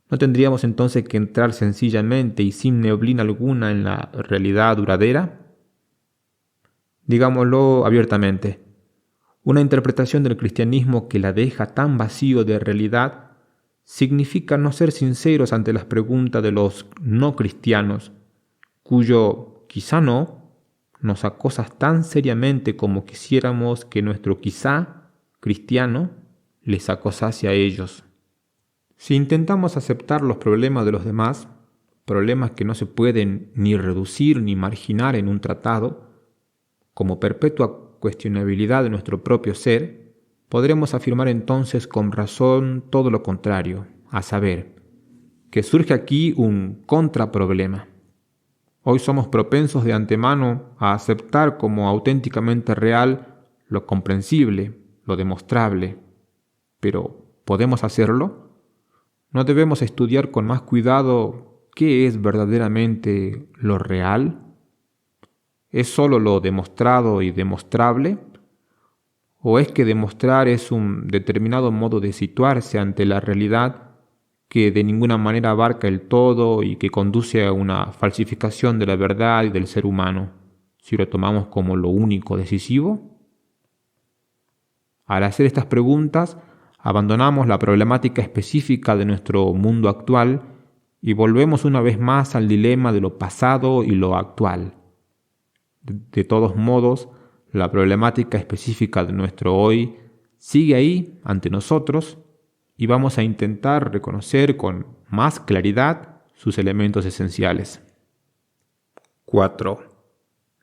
¿No tendríamos entonces que entrar sencillamente y sin neblina alguna en la realidad duradera? Digámoslo abiertamente, una interpretación del cristianismo que la deja tan vacío de realidad significa no ser sinceros ante las preguntas de los no cristianos, cuyo quizá no nos acosa tan seriamente como quisiéramos que nuestro quizá cristiano les acosase a ellos. Si intentamos aceptar los problemas de los demás, problemas que no se pueden ni reducir ni marginar en un tratado, como perpetua cuestionabilidad de nuestro propio ser, podremos afirmar entonces con razón todo lo contrario, a saber, que surge aquí un contraproblema. Hoy somos propensos de antemano a aceptar como auténticamente real lo comprensible, lo demostrable. Pero, ¿podemos hacerlo? ¿No debemos estudiar con más cuidado qué es verdaderamente lo real? ¿Es sólo lo demostrado y demostrable? ¿O es que demostrar es un determinado modo de situarse ante la realidad que de ninguna manera abarca el todo y que conduce a una falsificación de la verdad y del ser humano, si lo tomamos como lo único decisivo? Al hacer estas preguntas, abandonamos la problemática específica de nuestro mundo actual y volvemos una vez más al dilema de lo pasado y lo actual. De todos modos, la problemática específica de nuestro hoy sigue ahí ante nosotros y vamos a intentar reconocer con más claridad sus elementos esenciales. 4.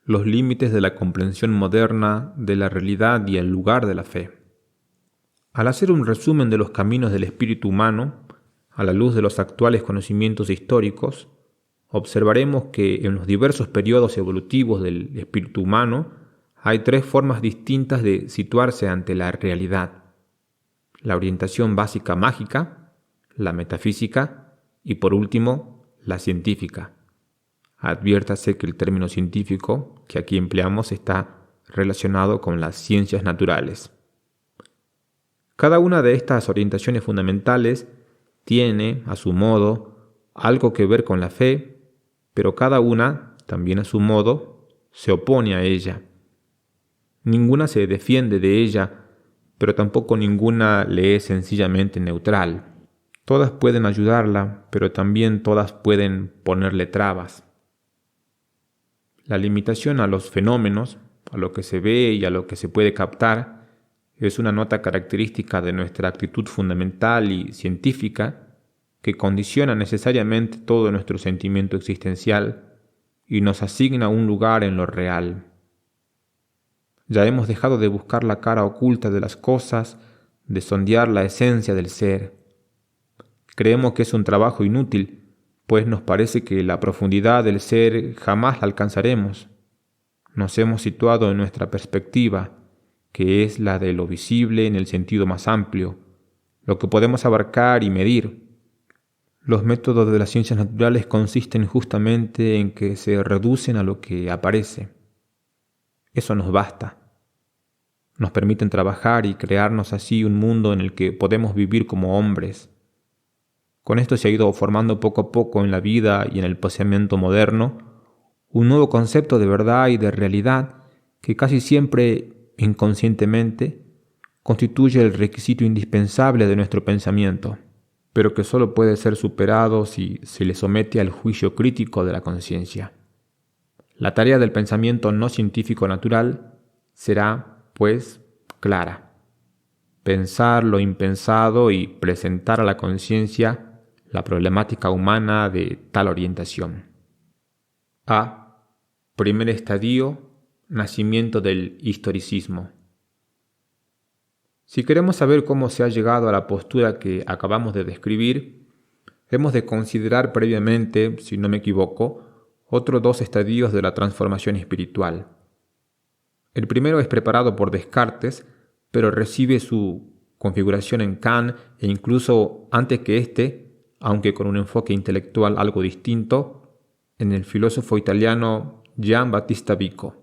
Los límites de la comprensión moderna de la realidad y el lugar de la fe. Al hacer un resumen de los caminos del espíritu humano, a la luz de los actuales conocimientos históricos, observaremos que en los diversos periodos evolutivos del espíritu humano hay tres formas distintas de situarse ante la realidad: la orientación básica mágica, la metafísica y, por último, la científica. Adviértase que el término científico que aquí empleamos está relacionado con las ciencias naturales. Cada una de estas orientaciones fundamentales tiene, a su modo, algo que ver con la fe, pero cada una, también a su modo, se opone a ella. Ninguna se defiende de ella, pero tampoco ninguna le es sencillamente neutral. Todas pueden ayudarla, pero también todas pueden ponerle trabas. La limitación a los fenómenos, a lo que se ve y a lo que se puede captar, es una nota característica de nuestra actitud fundamental y científica que condiciona necesariamente todo nuestro sentimiento existencial y nos asigna un lugar en lo real. Ya hemos dejado de buscar la cara oculta de las cosas, de sondear la esencia del ser. Creemos que es un trabajo inútil, pues nos parece que la profundidad del ser jamás la alcanzaremos. Nos hemos situado en nuestra perspectiva, que es la de lo visible en el sentido más amplio, lo que podemos abarcar y medir. Los métodos de las ciencias naturales consisten justamente en que se reducen a lo que aparece. Eso nos basta. Nos permiten trabajar y crearnos así un mundo en el que podemos vivir como hombres. Con esto se ha ido formando poco a poco en la vida y en el pensamiento moderno un nuevo concepto de verdad y de realidad que casi siempre inconscientemente constituye el requisito indispensable de nuestro pensamiento, pero que solo puede ser superado si se le somete al juicio crítico de la conciencia. La tarea del pensamiento no científico natural será, pues, clara: pensar lo impensado y presentar a la conciencia la problemática humana de tal orientación. A. Primer estadio: nacimiento del historicismo. Si queremos saber cómo se ha llegado a la postura que acabamos de describir, hemos de considerar previamente, si no me equivoco, otros dos estadios de la transformación espiritual. El primero es preparado por Descartes, pero recibe su configuración en Kant e incluso antes que éste, aunque con un enfoque intelectual algo distinto, en el filósofo italiano Gian Battista Vico,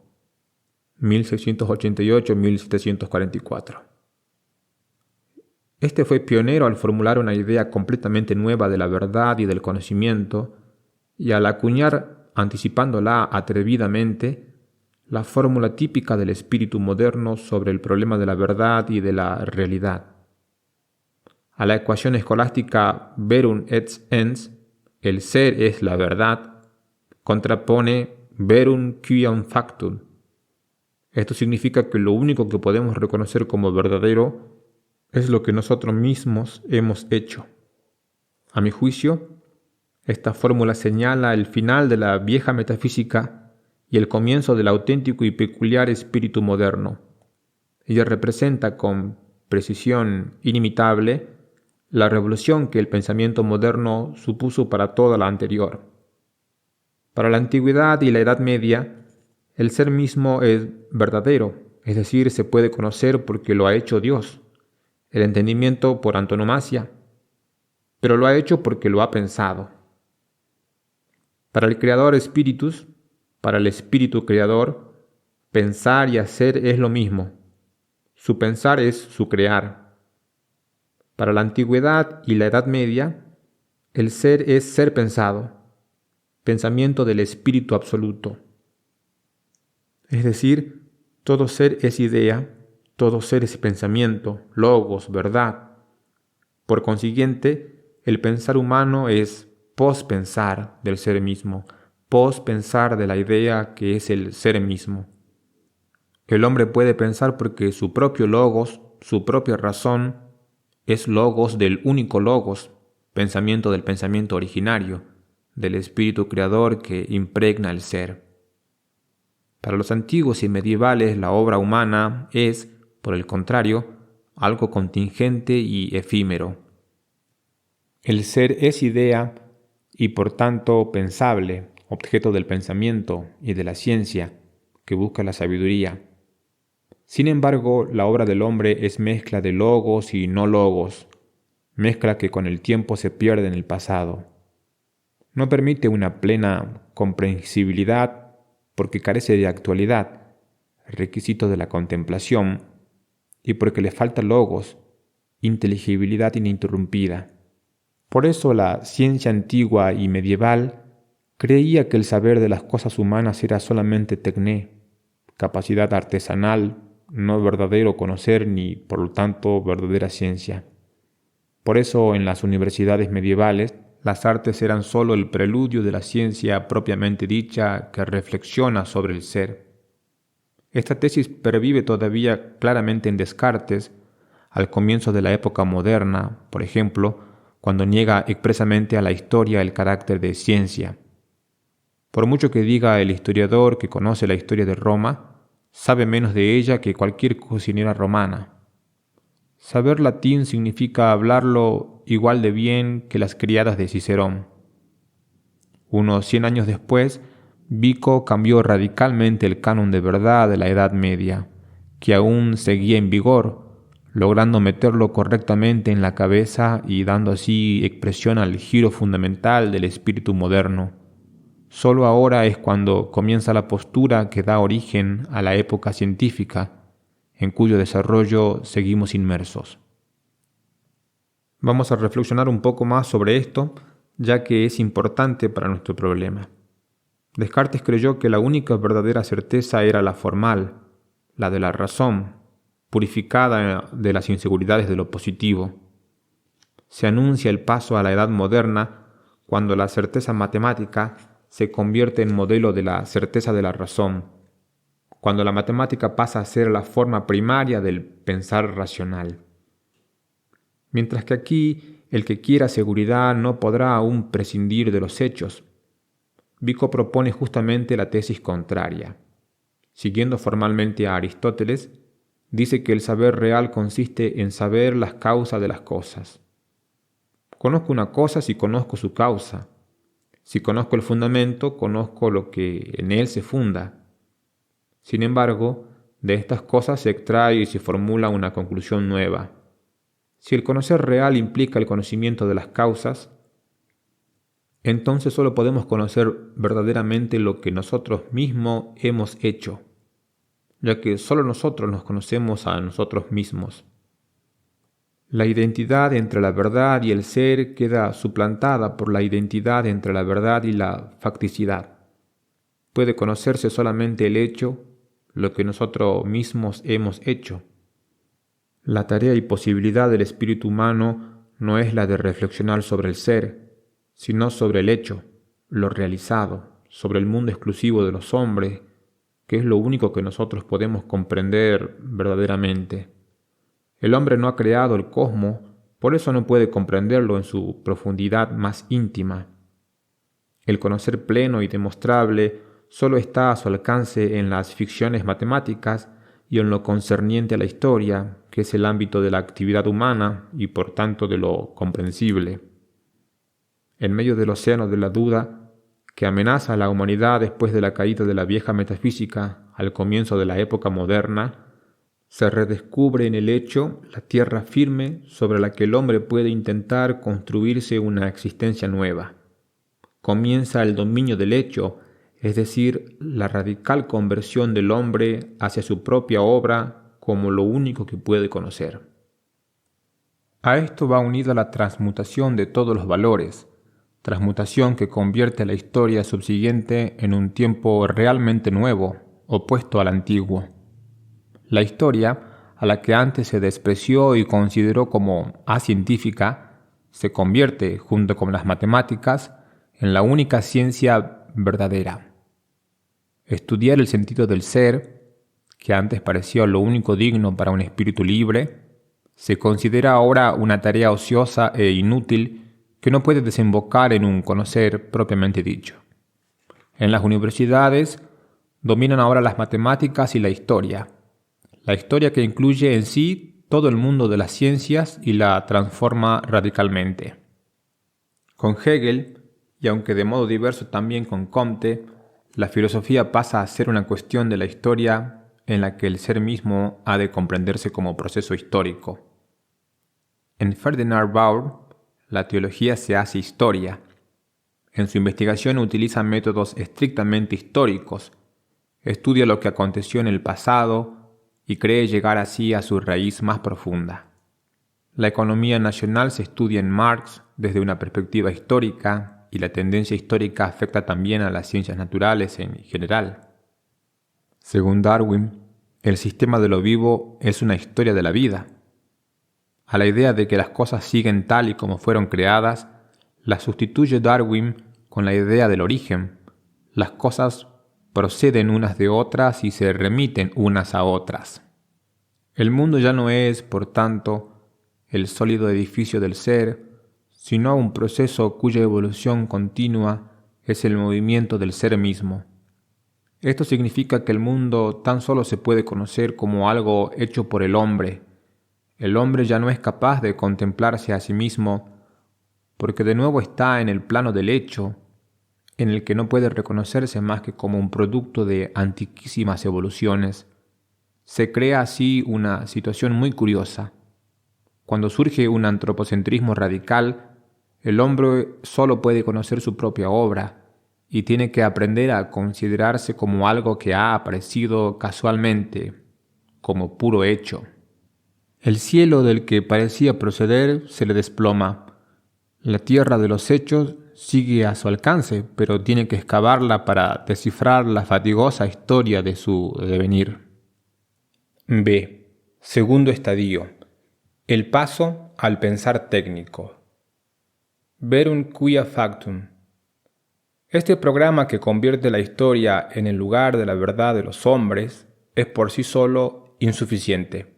1688-1744. Este fue pionero al formular una idea completamente nueva de la verdad y del conocimiento, y al acuñar, anticipándola atrevidamente, la fórmula típica del espíritu moderno sobre el problema de la verdad y de la realidad. A la ecuación escolástica verum et ens, el ser es la verdad, contrapone verum quiam factum. Esto significa que lo único que podemos reconocer como verdadero es lo que nosotros mismos hemos hecho. A mi juicio, esta fórmula señala el final de la vieja metafísica y el comienzo del auténtico y peculiar espíritu moderno. Ella representa con precisión inimitable la revolución que el pensamiento moderno supuso para toda la anterior. Para la antigüedad y la Edad Media, el ser mismo es verdadero, es decir, se puede conocer porque lo ha hecho Dios, el entendimiento por antonomasia, pero lo ha hecho porque lo ha pensado. Para el creador espíritus, para el espíritu creador, pensar y hacer es lo mismo. Su pensar es su crear. Para la antigüedad y la Edad Media, el ser es ser pensado, pensamiento del espíritu absoluto. Es decir, todo ser es idea, todo ser es pensamiento, logos, verdad. Por consiguiente, el pensar humano es pospensar del ser mismo, pospensar de la idea que es el ser mismo. El hombre puede pensar porque su propio logos, su propia razón, es logos del único logos, pensamiento del pensamiento originario, del espíritu creador que impregna el ser. Para los antiguos y medievales la obra humana es, por el contrario, algo contingente y efímero. El ser es idea y por tanto pensable, objeto del pensamiento y de la ciencia que busca la sabiduría. Sin embargo, la obra del hombre es mezcla de logos y no logos, mezcla que con el tiempo se pierde en el pasado. No permite una plena comprensibilidad porque carece de actualidad, requisito de la contemplación, y porque le falta logos, inteligibilidad ininterrumpida. Por eso la ciencia antigua y medieval creía que el saber de las cosas humanas era solamente tecné, capacidad artesanal, no verdadero conocer ni, por lo tanto, verdadera ciencia. Por eso en las universidades medievales las artes eran sólo el preludio de la ciencia propiamente dicha que reflexiona sobre el ser. Esta tesis pervive todavía claramente en Descartes, al comienzo de la época moderna, por ejemplo, cuando niega expresamente a la historia el carácter de ciencia. Por mucho que diga el historiador que conoce la historia de Roma, sabe menos de ella que cualquier cocinera romana. Saber latín significa hablarlo igual de bien que las criadas de Cicerón. Unos 100 años después, Vico cambió radicalmente el canon de verdad de la Edad Media, que aún seguía en vigor, logrando meterlo correctamente en la cabeza y dando así expresión al giro fundamental del espíritu moderno. Solo ahora es cuando comienza la postura que da origen a la época científica, en cuyo desarrollo seguimos inmersos. Vamos a reflexionar un poco más sobre esto, ya que es importante para nuestro problema. Descartes creyó que la única verdadera certeza era la formal, la de la razón, purificada de las inseguridades de lo positivo. Se anuncia el paso a la edad moderna cuando la certeza matemática se convierte en modelo de la certeza de la razón, cuando la matemática pasa a ser la forma primaria del pensar racional. Mientras que aquí el que quiera seguridad no podrá aún prescindir de los hechos. Vico propone justamente la tesis contraria. Siguiendo formalmente a Aristóteles, dice que el saber real consiste en saber las causas de las cosas. Conozco una cosa si conozco su causa. Si conozco el fundamento, conozco lo que en él se funda. Sin embargo, de estas cosas se extrae y se formula una conclusión nueva. Si el conocer real implica el conocimiento de las causas, entonces solo podemos conocer verdaderamente lo que nosotros mismos hemos hecho, ya que solo nosotros nos conocemos a nosotros mismos. La identidad entre la verdad y el ser queda suplantada por la identidad entre la verdad y la facticidad. Puede conocerse solamente el hecho, lo que nosotros mismos hemos hecho. La tarea y posibilidad del espíritu humano no es la de reflexionar sobre el ser, sino sobre el hecho, lo realizado, sobre el mundo exclusivo de los hombres, que es lo único que nosotros podemos comprender verdaderamente. El hombre no ha creado el cosmos, por eso no puede comprenderlo en su profundidad más íntima. El conocer pleno y demostrable solo está a su alcance en las ficciones matemáticas y en lo concerniente a la historia, que es el ámbito de la actividad humana y por tanto de lo comprensible. En medio del océano de la duda, que amenaza a la humanidad después de la caída de la vieja metafísica al comienzo de la época moderna, se redescubre en el hecho la tierra firme sobre la que el hombre puede intentar construirse una existencia nueva. Comienza el dominio del hecho, es decir, la radical conversión del hombre hacia su propia obra como lo único que puede conocer. A esto va unida la transmutación de todos los valores, transmutación que convierte la historia subsiguiente en un tiempo realmente nuevo, opuesto al antiguo. La historia, a la que antes se despreció y consideró como acientífica, se convierte, junto con las matemáticas, en la única ciencia verdadera. Estudiar el sentido del ser, que antes parecía lo único digno para un espíritu libre, se considera ahora una tarea ociosa e inútil que no puede desembocar en un conocer propiamente dicho. En las universidades dominan ahora las matemáticas y la historia que incluye en sí todo el mundo de las ciencias y la transforma radicalmente. Con Hegel, y aunque de modo diverso también con Comte, la filosofía pasa a ser una cuestión de la historia en la que el ser mismo ha de comprenderse como proceso histórico. En Ferdinand Baur, la teología se hace historia. En su investigación utiliza métodos estrictamente históricos, estudia lo que aconteció en el pasado y cree llegar así a su raíz más profunda. La economía nacional se estudia en Marx desde una perspectiva histórica y la tendencia histórica afecta también a las ciencias naturales en general. Según Darwin, el sistema de lo vivo es una historia de la vida. A la idea de que las cosas siguen tal y como fueron creadas, la sustituye Darwin con la idea del origen. Las cosas proceden unas de otras y se remiten unas a otras. El mundo ya no es, por tanto, el sólido edificio del ser, sino un proceso cuya evolución continua es el movimiento del ser mismo. Esto significa que el mundo tan solo se puede conocer como algo hecho por el hombre. El hombre ya no es capaz de contemplarse a sí mismo, porque de nuevo está en el plano del hecho, en el que no puede reconocerse más que como un producto de antiquísimas evoluciones. Se crea así una situación muy curiosa. Cuando surge un antropocentrismo radical, el hombre solo puede conocer su propia obra y tiene que aprender a considerarse como algo que ha aparecido casualmente, como puro hecho. El cielo del que parecía proceder se le desploma. La tierra de los hechos sigue a su alcance, pero tiene que excavarla para descifrar la fatigosa historia de su devenir. B. Segundo estadio. El paso al pensar técnico. Verum quia factum. Este programa que convierte la historia en el lugar de la verdad de los hombres es por sí solo insuficiente.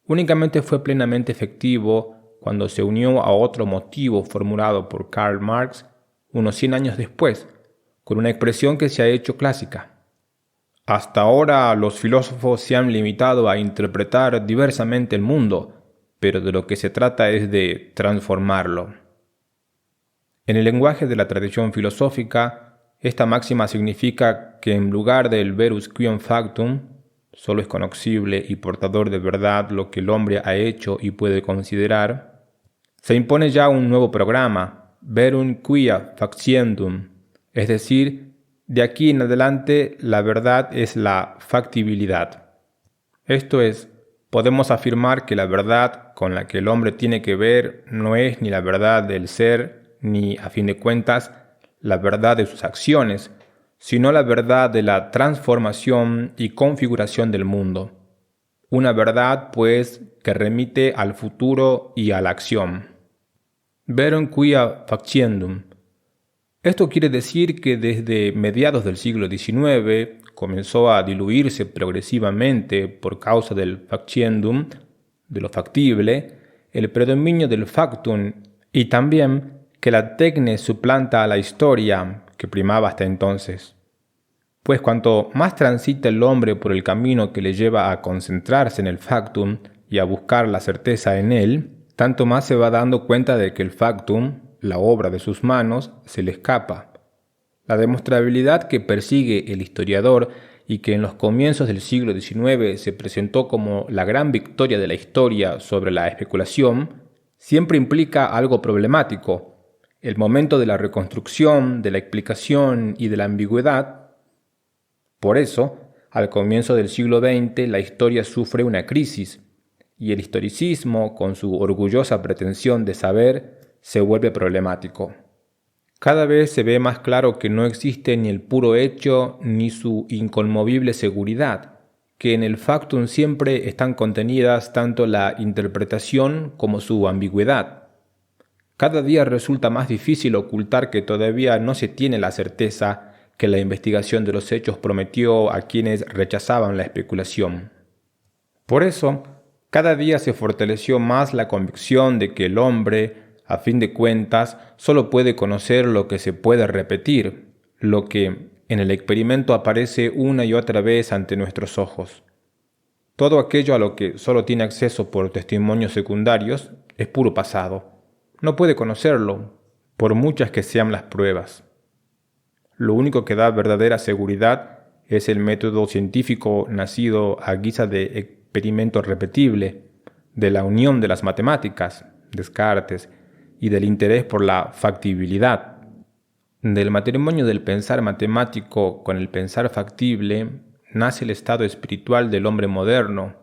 Únicamente fue plenamente efectivo cuando se unió a otro motivo formulado por Karl Marx unos 100 años después, con una expresión que se ha hecho clásica. Hasta ahora los filósofos se han limitado a interpretar diversamente el mundo, pero de lo que se trata es de transformarlo. En el lenguaje de la tradición filosófica, esta máxima significa que en lugar del verus quiem factum, solo es conocible y portador de verdad lo que el hombre ha hecho y puede considerar, se impone ya un nuevo programa, verum quia faciendum, es decir, de aquí en adelante la verdad es la factibilidad. Esto es, podemos afirmar que la verdad con la que el hombre tiene que ver no es ni la verdad del ser, ni, a fin de cuentas, la verdad de sus acciones, sino la verdad de la transformación y configuración del mundo. Una verdad, pues, que remite al futuro y a la acción. Verum quia faciendum. Esto quiere decir que desde mediados del siglo XIX comenzó a diluirse progresivamente por causa del faciendum, de lo factible, el predominio del factum y también que la tecne suplanta a la historia que primaba hasta entonces. Pues cuanto más transita el hombre por el camino que le lleva a concentrarse en el factum y a buscar la certeza en él, tanto más se va dando cuenta de que el factum, la obra de sus manos, se le escapa. La demostrabilidad que persigue el historiador y que en los comienzos del siglo XIX se presentó como la gran victoria de la historia sobre la especulación, siempre implica algo problemático. El momento de la reconstrucción, de la explicación y de la ambigüedad. Por eso, al comienzo del siglo XX, la historia sufre una crisis, y el historicismo, con su orgullosa pretensión de saber, se vuelve problemático. Cada vez se ve más claro que no existe ni el puro hecho ni su inconmovible seguridad, que en el factum siempre están contenidas tanto la interpretación como su ambigüedad. Cada día resulta más difícil ocultar que todavía no se tiene la certeza que la investigación de los hechos prometió a quienes rechazaban la especulación. Por eso, cada día se fortaleció más la convicción de que el hombre, a fin de cuentas, solo puede conocer lo que se puede repetir, lo que en el experimento aparece una y otra vez ante nuestros ojos. Todo aquello a lo que solo tiene acceso por testimonios secundarios es puro pasado. No puede conocerlo, por muchas que sean las pruebas. Lo único que da verdadera seguridad es el método científico nacido a guisa de experimento repetible, de la unión de las matemáticas, Descartes, y del interés por la factibilidad. Del matrimonio del pensar matemático con el pensar factible nace el estado espiritual del hombre moderno,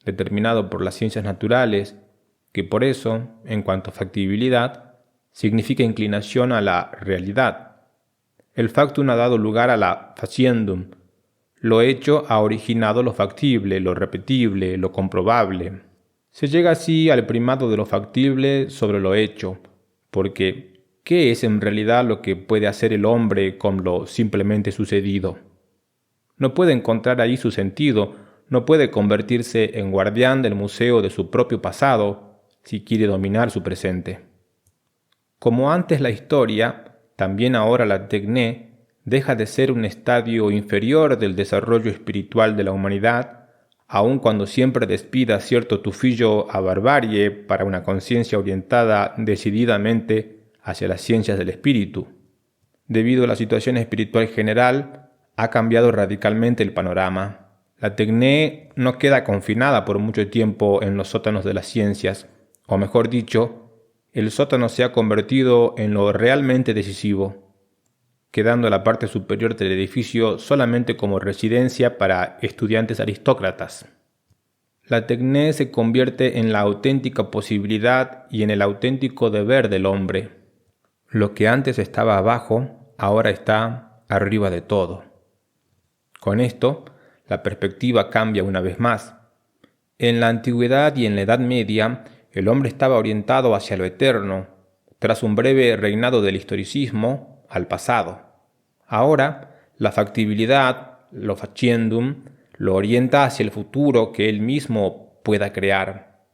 determinado por las ciencias naturales, que por eso, en cuanto a factibilidad, significa inclinación a la realidad. El factum ha dado lugar a la faciendum. Lo hecho ha originado lo factible, lo repetible, lo comprobable. Se llega así al primado de lo factible sobre lo hecho, porque ¿qué es en realidad lo que puede hacer el hombre con lo simplemente sucedido? No puede encontrar ahí su sentido, no puede convertirse en guardián del museo de su propio pasado si quiere dominar su presente. Como antes la historia, también ahora la tecné deja de ser un estadio inferior del desarrollo espiritual de la humanidad, aun cuando siempre despida cierto tufillo a barbarie para una conciencia orientada decididamente hacia las ciencias del espíritu. Debido a la situación espiritual general, ha cambiado radicalmente el panorama. La tecné no queda confinada por mucho tiempo en los sótanos de las ciencias, o mejor dicho, el sótano se ha convertido en lo realmente decisivo, quedando la parte superior del edificio solamente como residencia para estudiantes aristócratas. La tecné se convierte en la auténtica posibilidad y en el auténtico deber del hombre. Lo que antes estaba abajo, ahora está arriba de todo. Con esto, la perspectiva cambia una vez más. En la antigüedad y en la Edad Media, el hombre estaba orientado hacia lo eterno, tras un breve reinado del historicismo, al pasado. Ahora, la factibilidad, lo faciendum, lo orienta hacia el futuro que él mismo pueda crear.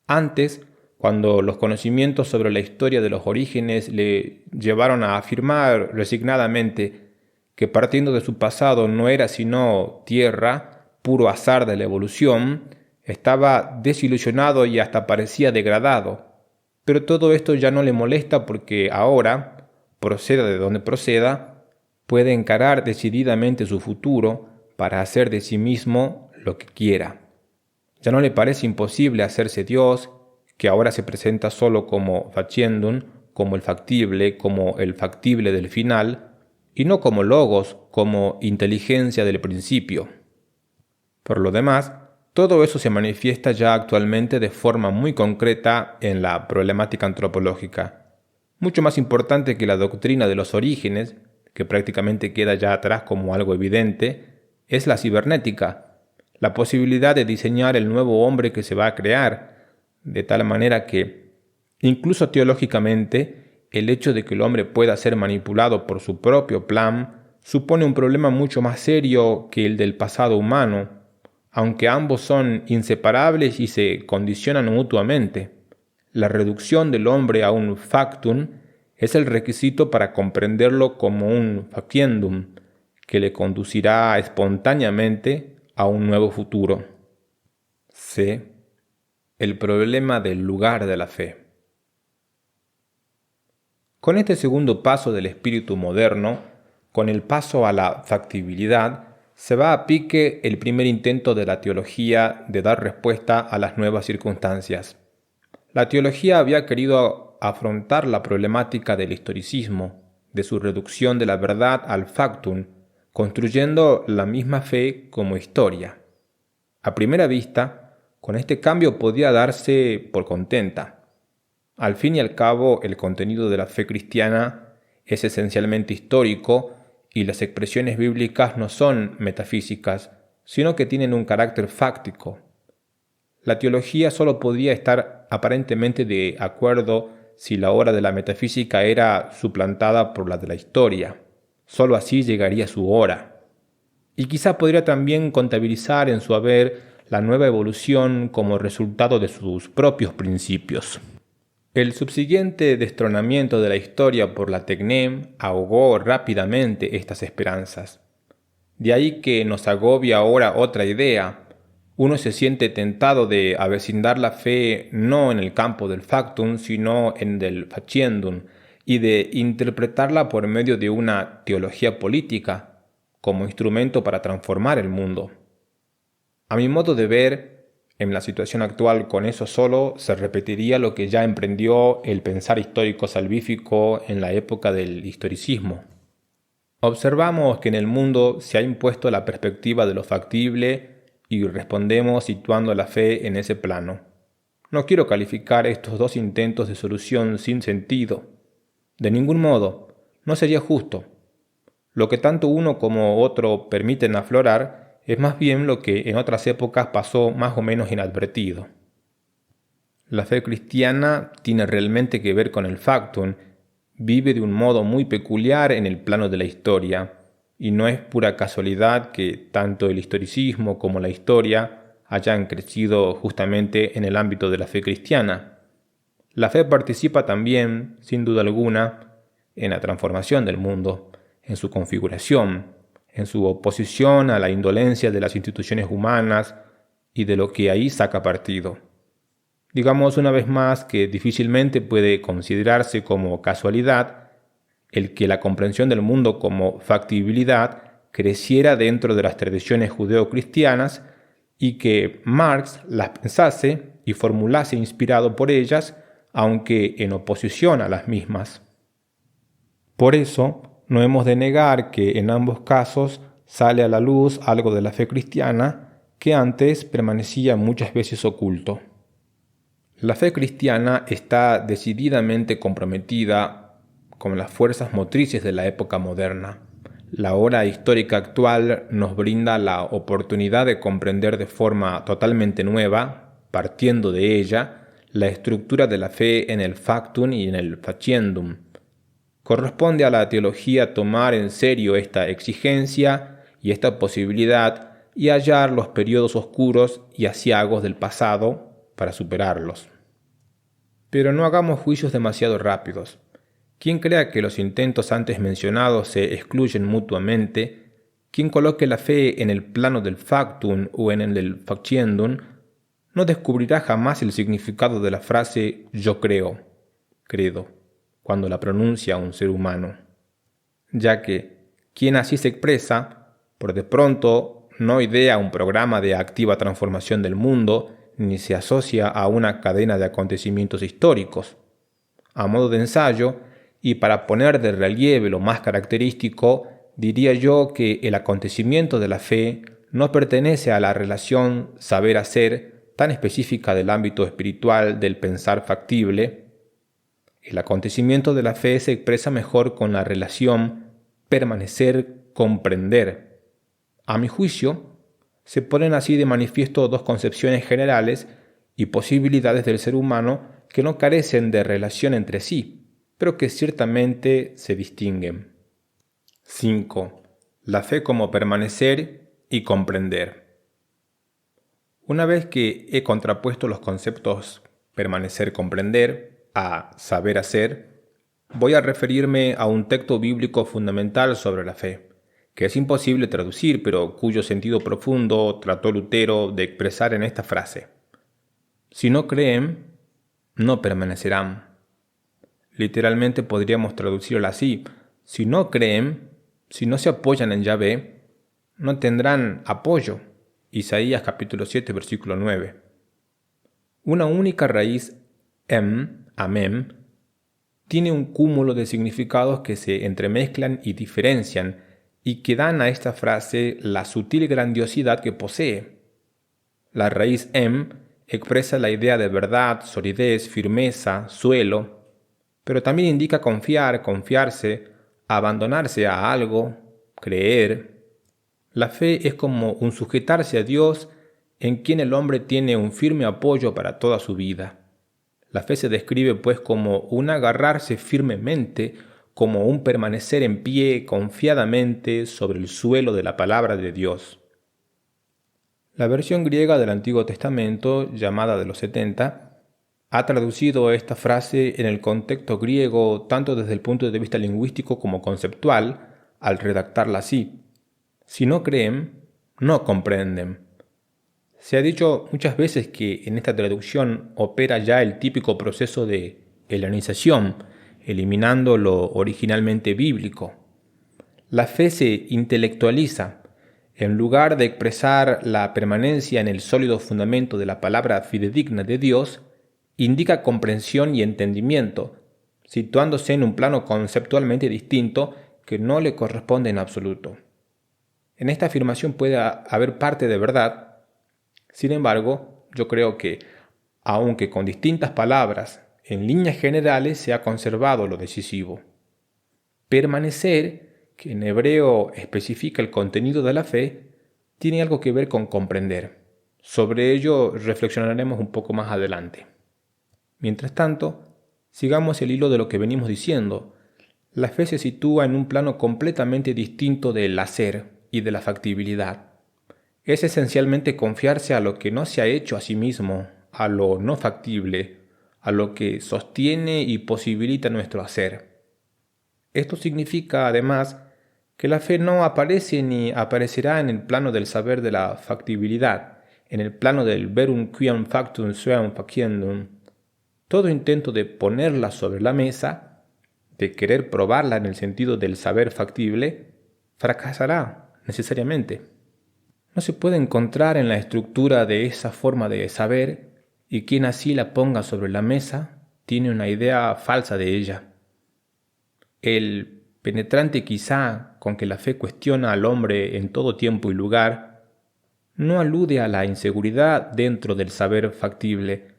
Antes, cuando los conocimientos sobre la historia de los orígenes le llevaron a afirmar resignadamente que partiendo de su pasado no era sino tierra, puro azar de la evolución, estaba desilusionado y hasta parecía degradado. Pero todo esto ya no le molesta porque ahora, proceda de donde proceda, puede encarar decididamente su futuro para hacer de sí mismo lo que quiera. Ya no le parece imposible hacerse Dios, que ahora se presenta solo como faciendum, como el factible del final, y no como logos, como inteligencia del principio. Por lo demás, todo eso se manifiesta ya actualmente de forma muy concreta en la problemática antropológica. Mucho más importante que la doctrina de los orígenes, que prácticamente queda ya atrás como algo evidente, es la cibernética, la posibilidad de diseñar el nuevo hombre que se va a crear, de tal manera que, incluso teológicamente, el hecho de que el hombre pueda ser manipulado por su propio plan supone un problema mucho más serio que el del pasado humano, aunque ambos son inseparables y se condicionan mutuamente. La reducción del hombre a un factum es el requisito para comprenderlo como un faciendum, que le conducirá espontáneamente a un nuevo futuro. C. El problema del lugar de la fe. Con este segundo paso del espíritu moderno, con el paso a la factibilidad, se va a pique el primer intento de la teología de dar respuesta a las nuevas circunstancias. La teología había querido afrontar la problemática del historicismo, de su reducción de la verdad al factum, construyendo la misma fe como historia. A primera vista, con este cambio podía darse por contenta. Al fin y al cabo, el contenido de la fe cristiana es esencialmente histórico y las expresiones bíblicas no son metafísicas, sino que tienen un carácter fáctico. La teología solo podía estar aparentemente de acuerdo si la obra de la metafísica era suplantada por la de la historia. Solo así llegaría su hora. Y quizá podría también contabilizar en su haber la nueva evolución como resultado de sus propios principios. El subsiguiente destronamiento de la historia por la Tecnem ahogó rápidamente estas esperanzas. De ahí que nos agobia ahora otra idea. Uno se siente tentado de avecindar la fe no en el campo del factum, sino en del faciendum, y de interpretarla por medio de una teología política, como instrumento para transformar el mundo. A mi modo de ver, en la situación actual con eso solo se repetiría lo que ya emprendió el pensar histórico salvífico en la época del historicismo. Observamos que en el mundo se ha impuesto la perspectiva de lo factible y respondemos situando la fe en ese plano. No quiero calificar estos dos intentos de solución sin sentido. De ningún modo, no sería justo. Lo que tanto uno como otro permiten aflorar es más bien lo que en otras épocas pasó más o menos inadvertido. La fe cristiana tiene realmente que ver con el factum, vive de un modo muy peculiar en el plano de la historia, y no es pura casualidad que tanto el historicismo como la historia hayan crecido justamente en el ámbito de la fe cristiana. La fe participa también, sin duda alguna, en la transformación del mundo, en su configuración, en su oposición a la indolencia de las instituciones humanas y de lo que ahí saca partido. Digamos una vez más que difícilmente puede considerarse como casualidad el que la comprensión del mundo como factibilidad creciera dentro de las tradiciones judeocristianas y que Marx las pensase y formulase inspirado por ellas, aunque en oposición a las mismas. Por eso, no hemos de negar que en ambos casos sale a la luz algo de la fe cristiana que antes permanecía muchas veces oculto. La fe cristiana está decididamente comprometida con las fuerzas motrices de la época moderna. La hora histórica actual nos brinda la oportunidad de comprender de forma totalmente nueva, partiendo de ella, la estructura de la fe en el factum y en el faciendum. Corresponde a la teología tomar en serio esta exigencia y esta posibilidad y hallar los periodos oscuros y aciagos del pasado para superarlos. Pero no hagamos juicios demasiado rápidos. Quien crea que los intentos antes mencionados se excluyen mutuamente, quien coloque la fe en el plano del factum o en el del factiendum, no descubrirá jamás el significado de la frase yo creo, credo, cuando la pronuncia un ser humano, ya que quien así se expresa, por de pronto no idea un programa de activa transformación del mundo, ni se asocia a una cadena de acontecimientos históricos. A modo de ensayo, y para poner de relieve lo más característico, diría yo que el acontecimiento de la fe no pertenece a la relación saber-hacer tan específica del ámbito espiritual del pensar factible. El acontecimiento de la fe se expresa mejor con la relación permanecer-comprender. A mi juicio, se ponen así de manifiesto dos concepciones generales y posibilidades del ser humano que no carecen de relación entre sí, pero que ciertamente se distinguen. 5. La fe como permanecer y comprender. Una vez que he contrapuesto los conceptos permanecer-comprender a saber-hacer, voy a referirme a un texto bíblico fundamental sobre la fe, que es imposible traducir, pero cuyo sentido profundo trató Lutero de expresar en esta frase: si no creen, no permanecerán. Literalmente podríamos traducirlo así: si no creen, si no se apoyan en Yahvé, no tendrán apoyo. Isaías capítulo 7, versículo 9. Una única raíz, amem, tiene un cúmulo de significados que se entremezclan y diferencian y que dan a esta frase la sutil grandiosidad que posee. La raíz expresa la idea de verdad, solidez, firmeza, suelo, pero también indica confiar, confiarse, abandonarse a algo, creer. La fe es como un sujetarse a Dios en quien el hombre tiene un firme apoyo para toda su vida. La fe se describe pues como un agarrarse firmemente, como un permanecer en pie confiadamente sobre el suelo de la palabra de Dios. La versión griega del Antiguo Testamento, llamada de los 70, ha traducido esta frase en el contexto griego tanto desde el punto de vista lingüístico como conceptual, al redactarla así: si no creen, no comprenden. Se ha dicho muchas veces que en esta traducción opera ya el típico proceso de helenización, eliminando lo originalmente bíblico. La fe se intelectualiza. En lugar de expresar la permanencia en el sólido fundamento de la palabra fidedigna de Dios, indica comprensión y entendimiento, situándose en un plano conceptualmente distinto que no le corresponde en absoluto. En esta afirmación puede haber parte de verdad. Sin embargo, yo creo que, aunque con distintas palabras, en líneas generales se ha conservado lo decisivo. Permanecer, que en hebreo especifica el contenido de la fe, tiene algo que ver con comprender. Sobre ello reflexionaremos un poco más adelante. Mientras tanto, sigamos el hilo de lo que venimos diciendo. La fe se sitúa en un plano completamente distinto del hacer y de la factibilidad. Es esencialmente confiarse a lo que no se ha hecho a sí mismo, a lo no factible, a lo que sostiene y posibilita nuestro hacer. Esto significa, además, que la fe no aparece ni aparecerá en el plano del saber de la factibilidad, en el plano del verum quiam factum suam faciendum. Todo intento de ponerla sobre la mesa, de querer probarla en el sentido del saber factible, fracasará necesariamente. No se puede encontrar en la estructura de esa forma de saber, y quien así la ponga sobre la mesa tiene una idea falsa de ella. El penetrante quizá con que la fe cuestiona al hombre en todo tiempo y lugar no alude a la inseguridad dentro del saber factible,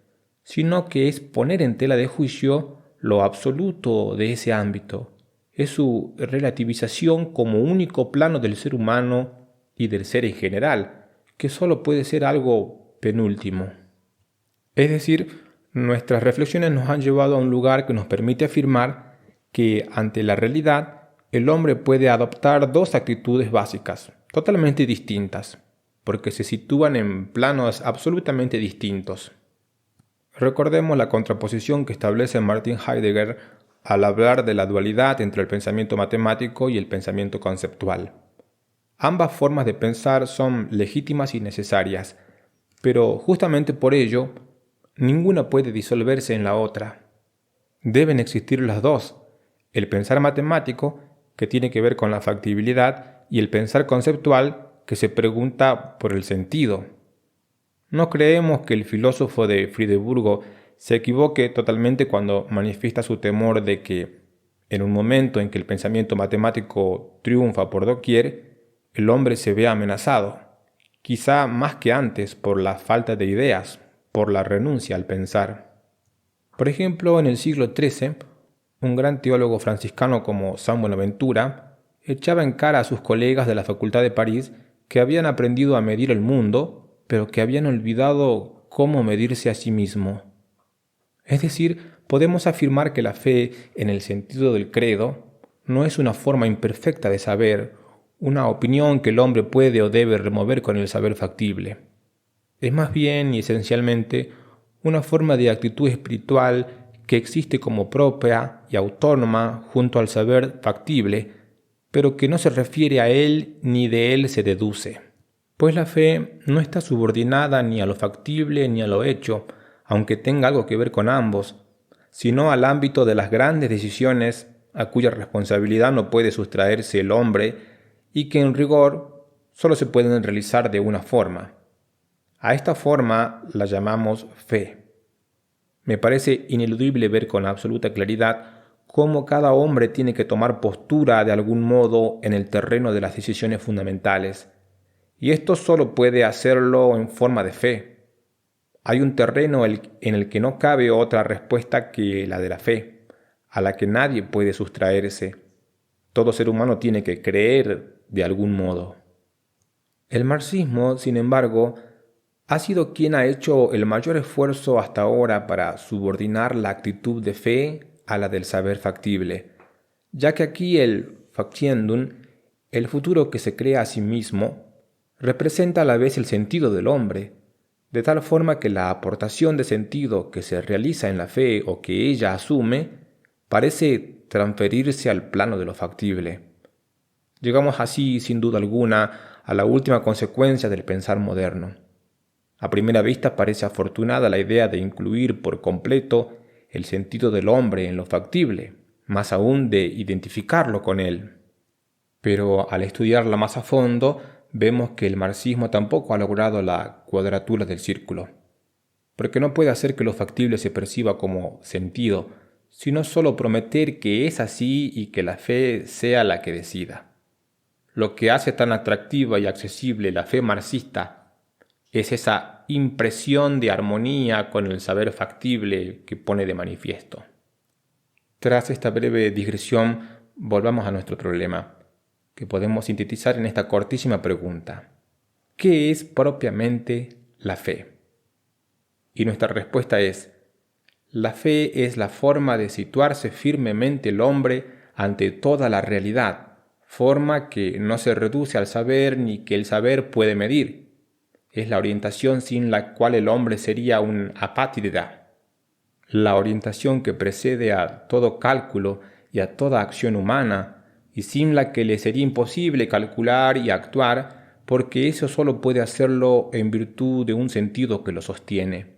sino que es poner en tela de juicio lo absoluto de ese ámbito. Es su relativización como único plano del ser humano y del ser en general, que solo puede ser algo penúltimo. Es decir, nuestras reflexiones nos han llevado a un lugar que nos permite afirmar que ante la realidad el hombre puede adoptar dos actitudes básicas, totalmente distintas, porque se sitúan en planos absolutamente distintos. Recordemos la contraposición que establece Martin Heidegger al hablar de la dualidad entre el pensamiento matemático y el pensamiento conceptual. Ambas formas de pensar son legítimas y necesarias, pero justamente por ello, ninguna puede disolverse en la otra. Deben existir las dos, el pensar matemático, que tiene que ver con la factibilidad, y el pensar conceptual, que se pregunta por el sentido. No creemos que el filósofo de Frideburgo se equivoque totalmente cuando manifiesta su temor de que, en un momento en que el pensamiento matemático triunfa por doquier, el hombre se vea amenazado, quizá más que antes por la falta de ideas, por la renuncia al pensar. Por ejemplo, en el siglo XIII, un gran teólogo franciscano como San Buenaventura echaba en cara a sus colegas de la Facultad de París que habían aprendido a medir el mundo, pero que habían olvidado cómo medirse a sí mismo. Es decir, podemos afirmar que la fe, en el sentido del credo, no es una forma imperfecta de saber, una opinión que el hombre puede o debe remover con el saber factible. Es más bien y esencialmente una forma de actitud espiritual que existe como propia y autónoma junto al saber factible, pero que no se refiere a él ni de él se deduce. Pues la fe no está subordinada ni a lo factible ni a lo hecho, aunque tenga algo que ver con ambos, sino al ámbito de las grandes decisiones a cuya responsabilidad no puede sustraerse el hombre y que en rigor solo se pueden realizar de una forma. A esta forma la llamamos fe. Me parece ineludible ver con absoluta claridad cómo cada hombre tiene que tomar postura de algún modo en el terreno de las decisiones fundamentales, y esto solo puede hacerlo en forma de fe. Hay un terreno en el que no cabe otra respuesta que la de la fe, a la que nadie puede sustraerse. Todo ser humano tiene que creer de algún modo. El marxismo, sin embargo, ha sido quien ha hecho el mayor esfuerzo hasta ahora para subordinar la actitud de fe a la del saber factible, ya que aquí el Faktiendung, el futuro que se crea a sí mismo, representa a la vez el sentido del hombre, de tal forma que la aportación de sentido que se realiza en la fe o que ella asume parece transferirse al plano de lo factible. Llegamos así, sin duda alguna, a la última consecuencia del pensar moderno. A primera vista parece afortunada la idea de incluir por completo el sentido del hombre en lo factible, más aún de identificarlo con él. Pero al estudiarla más a fondo, vemos que el marxismo tampoco ha logrado la cuadratura del círculo, porque no puede hacer que lo factible se perciba como sentido, sino solo prometer que es así y que la fe sea la que decida. Lo que hace tan atractiva y accesible la fe marxista es esa impresión de armonía con el saber factible que pone de manifiesto. Tras esta breve digresión, volvamos a nuestro problema, que podemos sintetizar en esta cortísima pregunta. ¿Qué es propiamente la fe? Y nuestra respuesta es: la fe es la forma de situarse firmemente el hombre ante toda la realidad, forma que no se reduce al saber ni que el saber puede medir. Es la orientación sin la cual el hombre sería un apátrida, la orientación que precede a todo cálculo y a toda acción humana, y sin la que le sería imposible calcular y actuar, porque eso solo puede hacerlo en virtud de un sentido que lo sostiene.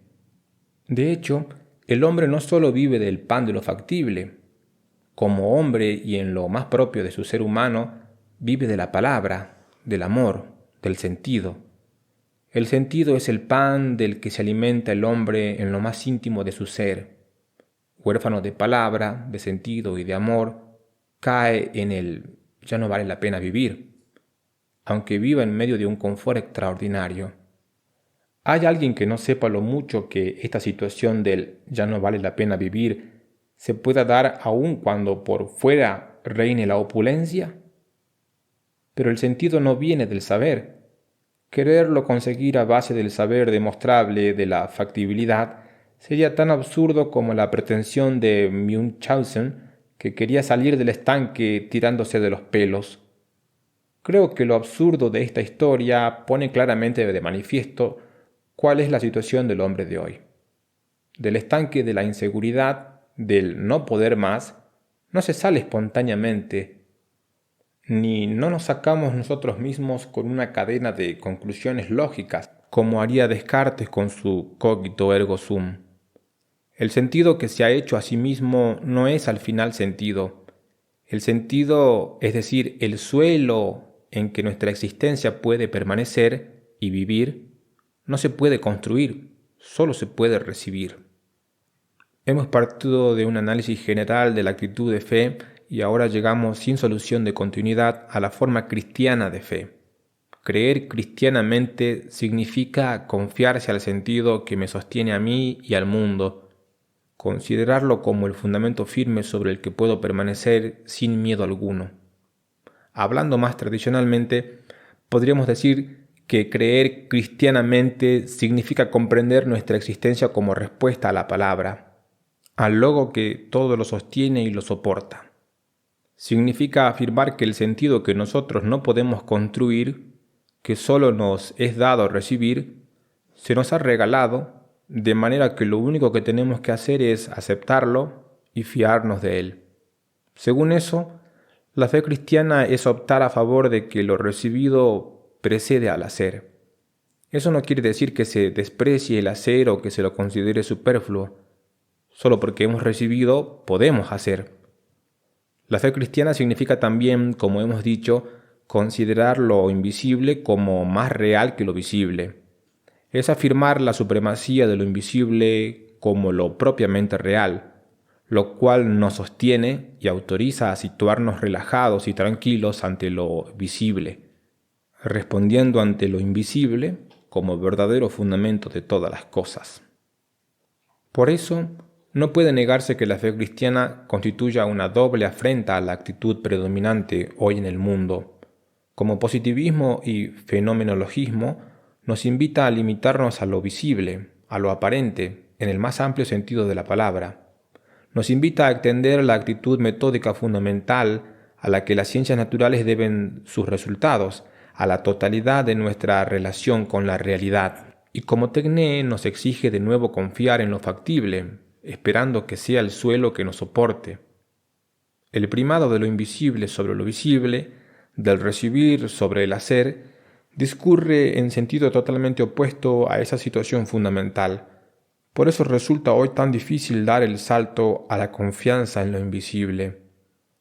De hecho, el hombre no solo vive del pan de lo factible. Como hombre y en lo más propio de su ser humano, vive de la palabra, del amor, del sentido. El sentido es el pan del que se alimenta el hombre en lo más íntimo de su ser. Huérfano de palabra, de sentido y de amor, cae en el ya no vale la pena vivir, aunque viva en medio de un confort extraordinario. ¿Hay alguien que no sepa lo mucho que esta situación del ya no vale la pena vivir se pueda dar aun cuando por fuera reine la opulencia? Pero el sentido no viene del saber. Quererlo conseguir a base del saber demostrable de la factibilidad sería tan absurdo como la pretensión de Munchausen, que quería salir del estanque tirándose de los pelos. Creo que lo absurdo de esta historia pone claramente de manifiesto cuál es la situación del hombre de hoy. Del estanque de la inseguridad, del no poder más, no se sale espontáneamente, ni no nos sacamos nosotros mismos con una cadena de conclusiones lógicas, como haría Descartes con su cogito ergo sum. El sentido que se ha hecho a sí mismo no es al final sentido. El sentido, es decir, el suelo en que nuestra existencia puede permanecer y vivir, no se puede construir, solo se puede recibir. Hemos partido de un análisis general de la actitud de fe y ahora llegamos sin solución de continuidad a la forma cristiana de fe. Creer cristianamente significa confiarse al sentido que me sostiene a mí y al mundo, considerarlo como el fundamento firme sobre el que puedo permanecer sin miedo alguno. Hablando más tradicionalmente, podríamos decir que creer cristianamente significa comprender nuestra existencia como respuesta a la palabra, al logo que todo lo sostiene y lo soporta. Significa afirmar que el sentido que nosotros no podemos construir, que solo nos es dado recibir, se nos ha regalado, de manera que lo único que tenemos que hacer es aceptarlo y fiarnos de él. Según eso, la fe cristiana es optar a favor de que lo recibido precede al hacer. Eso no quiere decir que se desprecie el hacer o que se lo considere superfluo. Solo porque hemos recibido, podemos hacer. La fe cristiana significa también, como hemos dicho, considerar lo invisible como más real que lo visible. Es afirmar la supremacía de lo invisible como lo propiamente real, lo cual nos sostiene y autoriza a situarnos relajados y tranquilos ante lo visible, respondiendo ante lo invisible como verdadero fundamento de todas las cosas. Por eso, no puede negarse que la fe cristiana constituya una doble afrenta a la actitud predominante hoy en el mundo. Como positivismo y fenomenologismo, nos invita a limitarnos a lo visible, a lo aparente, en el más amplio sentido de la palabra. Nos invita a extender la actitud metódica fundamental a la que las ciencias naturales deben sus resultados, a la totalidad de nuestra relación con la realidad. Y como Tecné nos exige de nuevo confiar en lo factible, esperando que sea el suelo que nos soporte. El primado de lo invisible sobre lo visible, del recibir sobre el hacer, discurre en sentido totalmente opuesto a esa situación fundamental. Por eso resulta hoy tan difícil dar el salto a la confianza en lo invisible.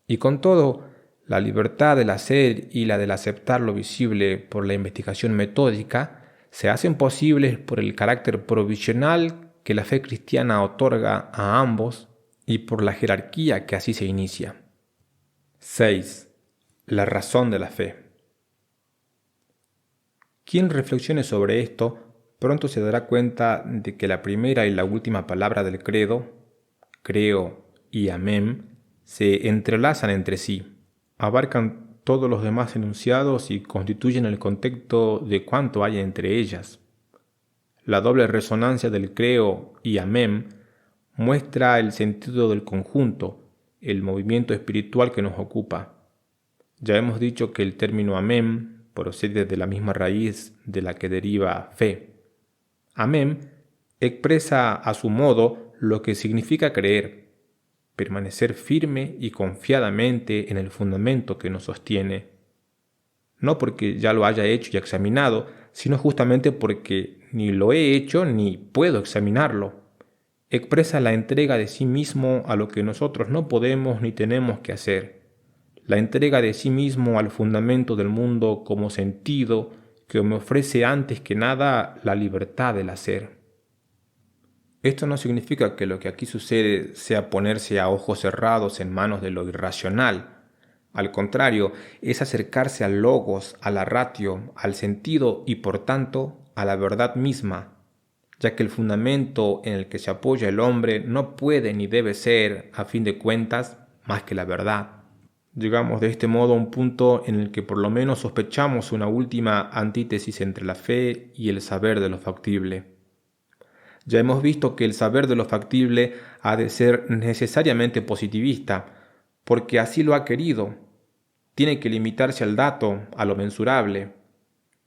Y con todo, la libertad del hacer y la del aceptar lo visible por la investigación metódica se hacen posibles por el carácter provisional que la fe cristiana otorga a ambos y por la jerarquía que así se inicia. 6. La razón de la fe. Quien reflexione sobre esto pronto se dará cuenta de que la primera y la última palabra del credo, creo y amén, se entrelazan entre sí, abarcan todos los demás enunciados y constituyen el contexto de cuanto hay entre ellas. La doble resonancia del creo y amén muestra el sentido del conjunto, el movimiento espiritual que nos ocupa. Ya hemos dicho que el término amén procede de la misma raíz de la que deriva fe. Amén expresa a su modo lo que significa creer, permanecer firme y confiadamente en el fundamento que nos sostiene. No porque ya lo haya hecho y examinado, sino justamente porque ni lo he hecho ni puedo examinarlo. Expresa la entrega de sí mismo a lo que nosotros no podemos ni tenemos que hacer. La entrega de sí mismo al fundamento del mundo como sentido que me ofrece antes que nada la libertad del hacer. Esto no significa que lo que aquí sucede sea ponerse a ojos cerrados en manos de lo irracional. Al contrario, es acercarse al logos, a la ratio, al sentido y por tanto a la verdad misma, ya que el fundamento en el que se apoya el hombre no puede ni debe ser, a fin de cuentas, más que la verdad. Llegamos de este modo a un punto en el que por lo menos sospechamos una última antítesis entre la fe y el saber de lo factible. Ya hemos visto que el saber de lo factible ha de ser necesariamente positivista, porque así lo ha querido. Tiene que limitarse al dato, a lo mensurable.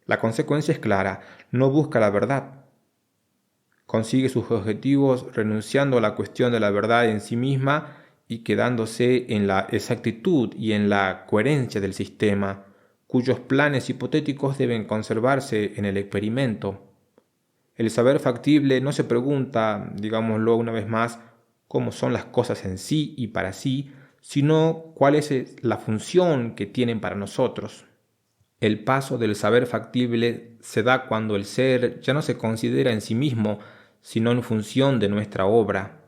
La consecuencia es clara, no busca la verdad. Consigue sus objetivos renunciando a la cuestión de la verdad en sí misma y quedándose en la exactitud y en la coherencia del sistema, cuyos planes hipotéticos deben conservarse en el experimento. El saber factible no se pregunta, digámoslo una vez más, cómo son las cosas en sí y para sí, sino cuál es la función que tienen para nosotros. El paso del saber factible se da cuando el ser ya no se considera en sí mismo, sino en función de nuestra obra.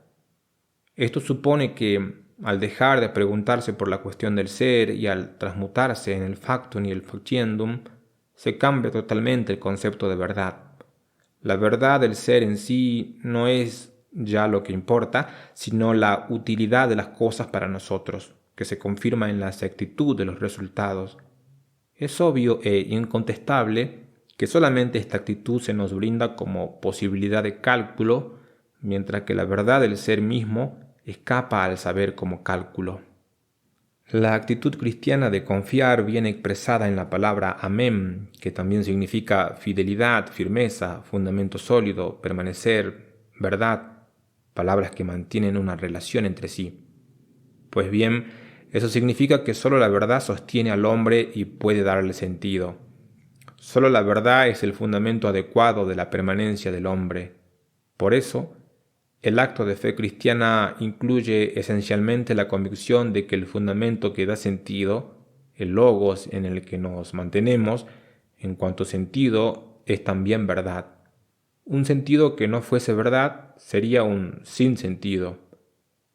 Esto supone que, al dejar de preguntarse por la cuestión del ser y al transmutarse en el factum y el factiendum, se cambia totalmente el concepto de verdad. La verdad del ser en sí no es ya lo que importa, sino la utilidad de las cosas para nosotros, que se confirma en la exactitud de los resultados. Es obvio e incontestable que solamente esta actitud se nos brinda como posibilidad de cálculo, mientras que la verdad del ser mismo escapa al saber como cálculo. La actitud cristiana de confiar viene expresada en la palabra amén, que también significa fidelidad, firmeza, fundamento sólido, permanecer, verdad, palabras que mantienen una relación entre sí. Pues bien, eso significa que solo la verdad sostiene al hombre y puede darle sentido. Solo la verdad es el fundamento adecuado de la permanencia del hombre. Por eso, el acto de fe cristiana incluye esencialmente la convicción de que el fundamento que da sentido, el logos en el que nos mantenemos, en cuanto sentido, es también verdad. Un sentido que no fuese verdad sería un sinsentido.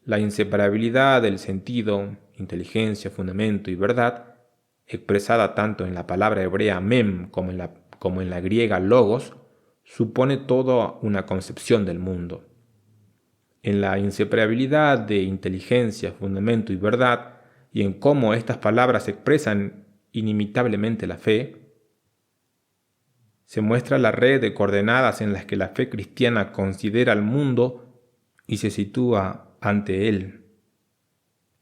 La inseparabilidad del sentido, inteligencia, fundamento y verdad, expresada tanto en la palabra hebrea mem como en la griega logos, supone toda una concepción del mundo. En la inseparabilidad de inteligencia, fundamento y verdad, y en cómo estas palabras expresan inimitablemente la fe, se muestra la red de coordenadas en las que la fe cristiana considera al mundo y se sitúa ante él.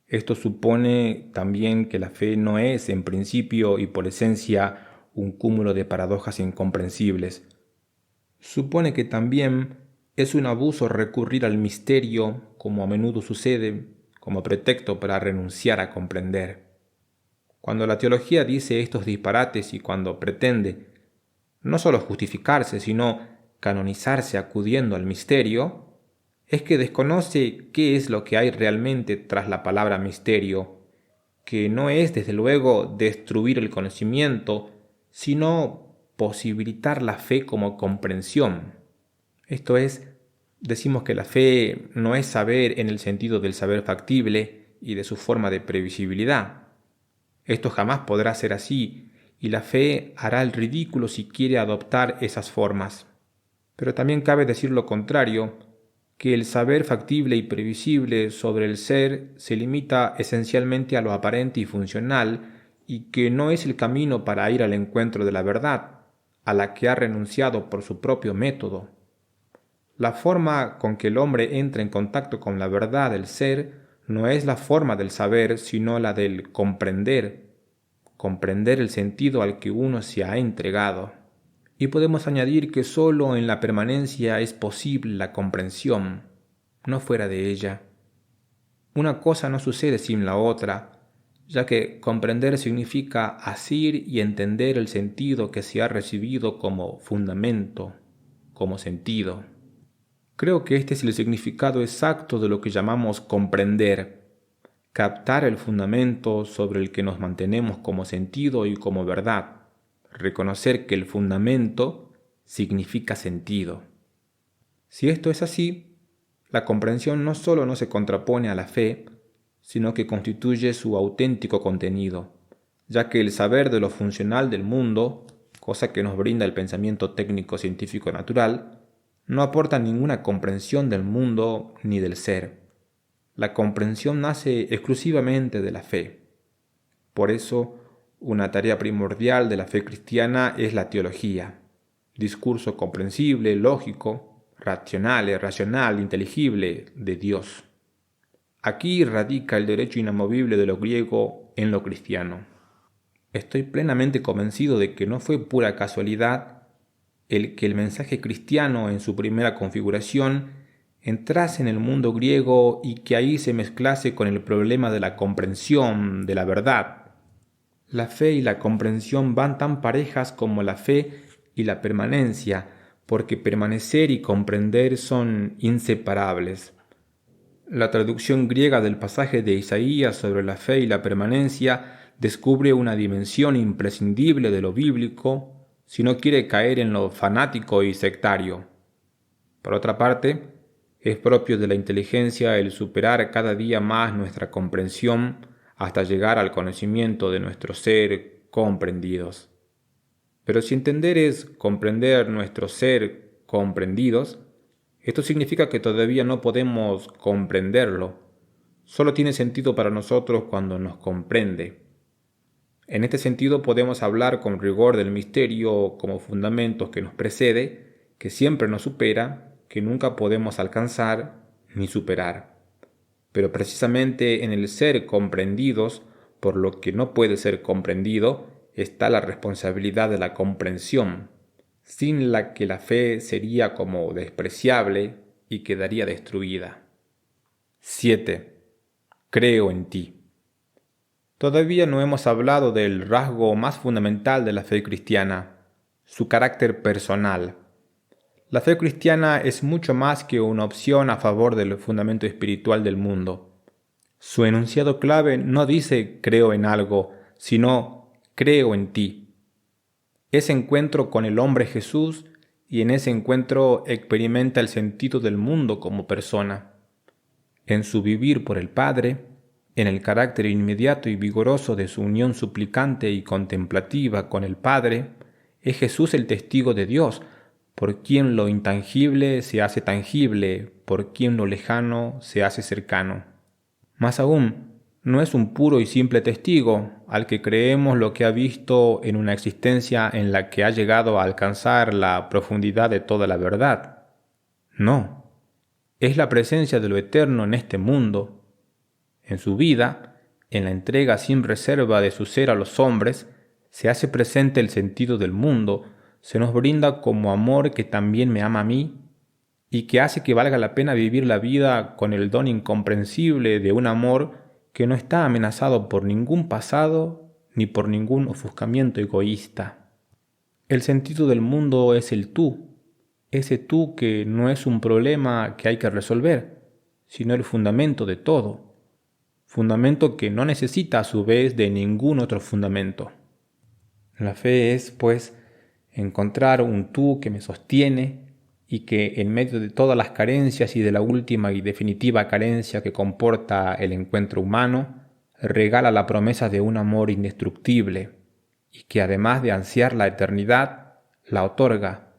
Esto supone también que la fe no es, en principio y por esencia, un cúmulo de paradojas incomprensibles. Supone que también es un abuso recurrir al misterio, como a menudo sucede, como pretexto para renunciar a comprender. Cuando la teología dice estos disparates y cuando pretende no solo justificarse, sino canonizarse acudiendo al misterio, es que desconoce qué es lo que hay realmente tras la palabra misterio, que no es desde luego destruir el conocimiento, sino posibilitar la fe como comprensión. Esto es, decimos que la fe no es saber en el sentido del saber factible y de su forma de previsibilidad. Esto jamás podrá ser así, y la fe hará el ridículo si quiere adoptar esas formas. Pero también cabe decir lo contrario, que el saber factible y previsible sobre el ser se limita esencialmente a lo aparente y funcional, y que no es el camino para ir al encuentro de la verdad, a la que ha renunciado por su propio método. La forma con que el hombre entra en contacto con la verdad del ser no es la forma del saber, sino la del comprender el sentido al que uno se ha entregado. Y podemos añadir que sólo en la permanencia es posible la comprensión, no fuera de ella. Una cosa no sucede sin la otra, ya que comprender significa asir y entender el sentido que se ha recibido como fundamento, como sentido. Creo que este es el significado exacto de lo que llamamos comprender, captar el fundamento sobre el que nos mantenemos como sentido y como verdad, reconocer que el fundamento significa sentido. Si esto es así, la comprensión no solo no se contrapone a la fe, sino que constituye su auténtico contenido, ya que el saber de lo funcional del mundo, cosa que nos brinda el pensamiento técnico científico natural, no aporta ninguna comprensión del mundo ni del ser. La comprensión nace exclusivamente de la fe. Por eso, una tarea primordial de la fe cristiana es la teología, discurso comprensible, lógico, racional, inteligible de Dios. Aquí radica el derecho inamovible de lo griego en lo cristiano. Estoy plenamente convencido de que no fue pura casualidad el que el mensaje cristiano en su primera configuración entrase en el mundo griego y que ahí se mezclase con el problema de la comprensión, de la verdad. La fe y la comprensión van tan parejas como la fe y la permanencia, porque permanecer y comprender son inseparables. La traducción griega del pasaje de Isaías sobre la fe y la permanencia descubre una dimensión imprescindible de lo bíblico si no quiere caer en lo fanático y sectario. Por otra parte, es propio de la inteligencia el superar cada día más nuestra comprensión hasta llegar al conocimiento de nuestro ser comprendidos. Pero si entender es comprender nuestro ser comprendidos, esto significa que todavía no podemos comprenderlo. Solo tiene sentido para nosotros cuando nos comprende. En este sentido podemos hablar con rigor del misterio como fundamento que nos precede, que siempre nos supera, que nunca podemos alcanzar ni superar. Pero precisamente en el ser comprendidos, por lo que no puede ser comprendido, está la responsabilidad de la comprensión, sin la que la fe sería como despreciable y quedaría destruida. 7. Creo en ti. Todavía no hemos hablado del rasgo más fundamental de la fe cristiana, su carácter personal. La fe cristiana es mucho más que una opción a favor del fundamento espiritual del mundo. Su enunciado clave no dice creo en algo, sino creo en ti. Ese encuentro con el hombre Jesús y en ese encuentro experimenta el sentido del mundo como persona. En su vivir por el Padre, en el carácter inmediato y vigoroso de su unión suplicante y contemplativa con el Padre, es Jesús el testigo de Dios, por quien lo intangible se hace tangible, por quien lo lejano se hace cercano. Más aún, no es un puro y simple testigo al que creemos lo que ha visto en una existencia en la que ha llegado a alcanzar la profundidad de toda la verdad. No, es la presencia de lo eterno en este mundo. En su vida, en la entrega sin reserva de su ser a los hombres, se hace presente el sentido del mundo, se nos brinda como amor que también me ama a mí y que hace que valga la pena vivir la vida con el don incomprensible de un amor que no está amenazado por ningún pasado ni por ningún ofuscamiento egoísta. El sentido del mundo es el tú, ese tú que no es un problema que hay que resolver, sino el fundamento de todo, fundamento que no necesita a su vez de ningún otro fundamento. La fe es, pues, encontrar un tú que me sostiene y que en medio de todas las carencias y de la última y definitiva carencia que comporta el encuentro humano, regala la promesa de un amor indestructible y que además de ansiar la eternidad, la otorga.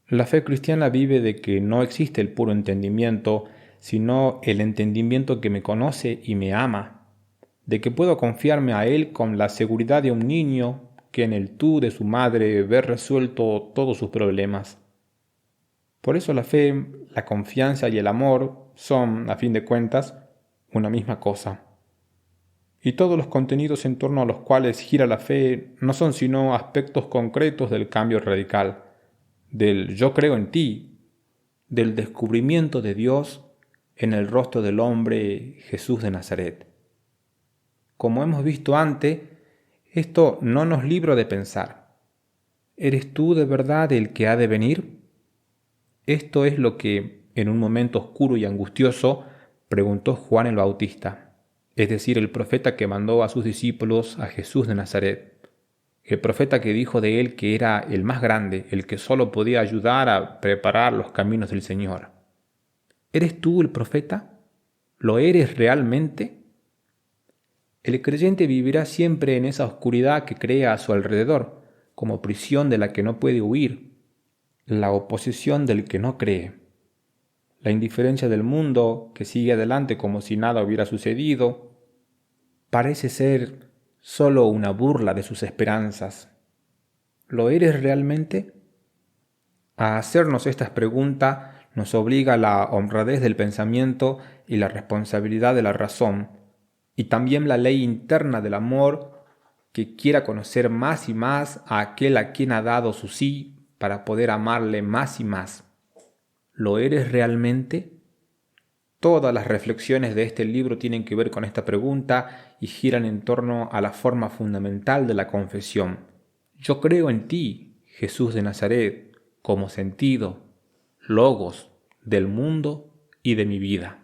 La fe cristiana vive de que no existe el puro entendimiento, sino el entendimiento que me conoce y me ama, de que puedo confiarme a Él con la seguridad de un niño que en el tú de su madre ve resuelto todos sus problemas. Por eso la fe, la confianza y el amor son, a fin de cuentas, una misma cosa. Y todos los contenidos en torno a los cuales gira la fe no son sino aspectos concretos del cambio radical, del yo creo en ti, del descubrimiento de Dios en el rostro del hombre Jesús de Nazaret. Como hemos visto antes, esto no nos libra de pensar. ¿Eres tú de verdad el que ha de venir? Esto es lo que, en un momento oscuro y angustioso, preguntó Juan el Bautista, es decir, el profeta que mandó a sus discípulos a Jesús de Nazaret, el profeta que dijo de él que era el más grande, el que solo podía ayudar a preparar los caminos del Señor. ¿Eres tú el profeta? ¿Lo eres realmente? El creyente vivirá siempre en esa oscuridad que crea a su alrededor, como prisión de la que no puede huir, la oposición del que no cree, la indiferencia del mundo que sigue adelante como si nada hubiera sucedido, parece ser solo una burla de sus esperanzas. ¿Lo eres realmente? A hacernos estas preguntas nos obliga la honradez del pensamiento y la responsabilidad de la razón, y también la ley interna del amor que quiera conocer más y más a aquel a quien ha dado su sí para poder amarle más y más. ¿Lo eres realmente? Todas las reflexiones de este libro tienen que ver con esta pregunta y giran en torno a la forma fundamental de la confesión. Yo creo en ti, Jesús de Nazaret, como sentido, logos del mundo y de mi vida.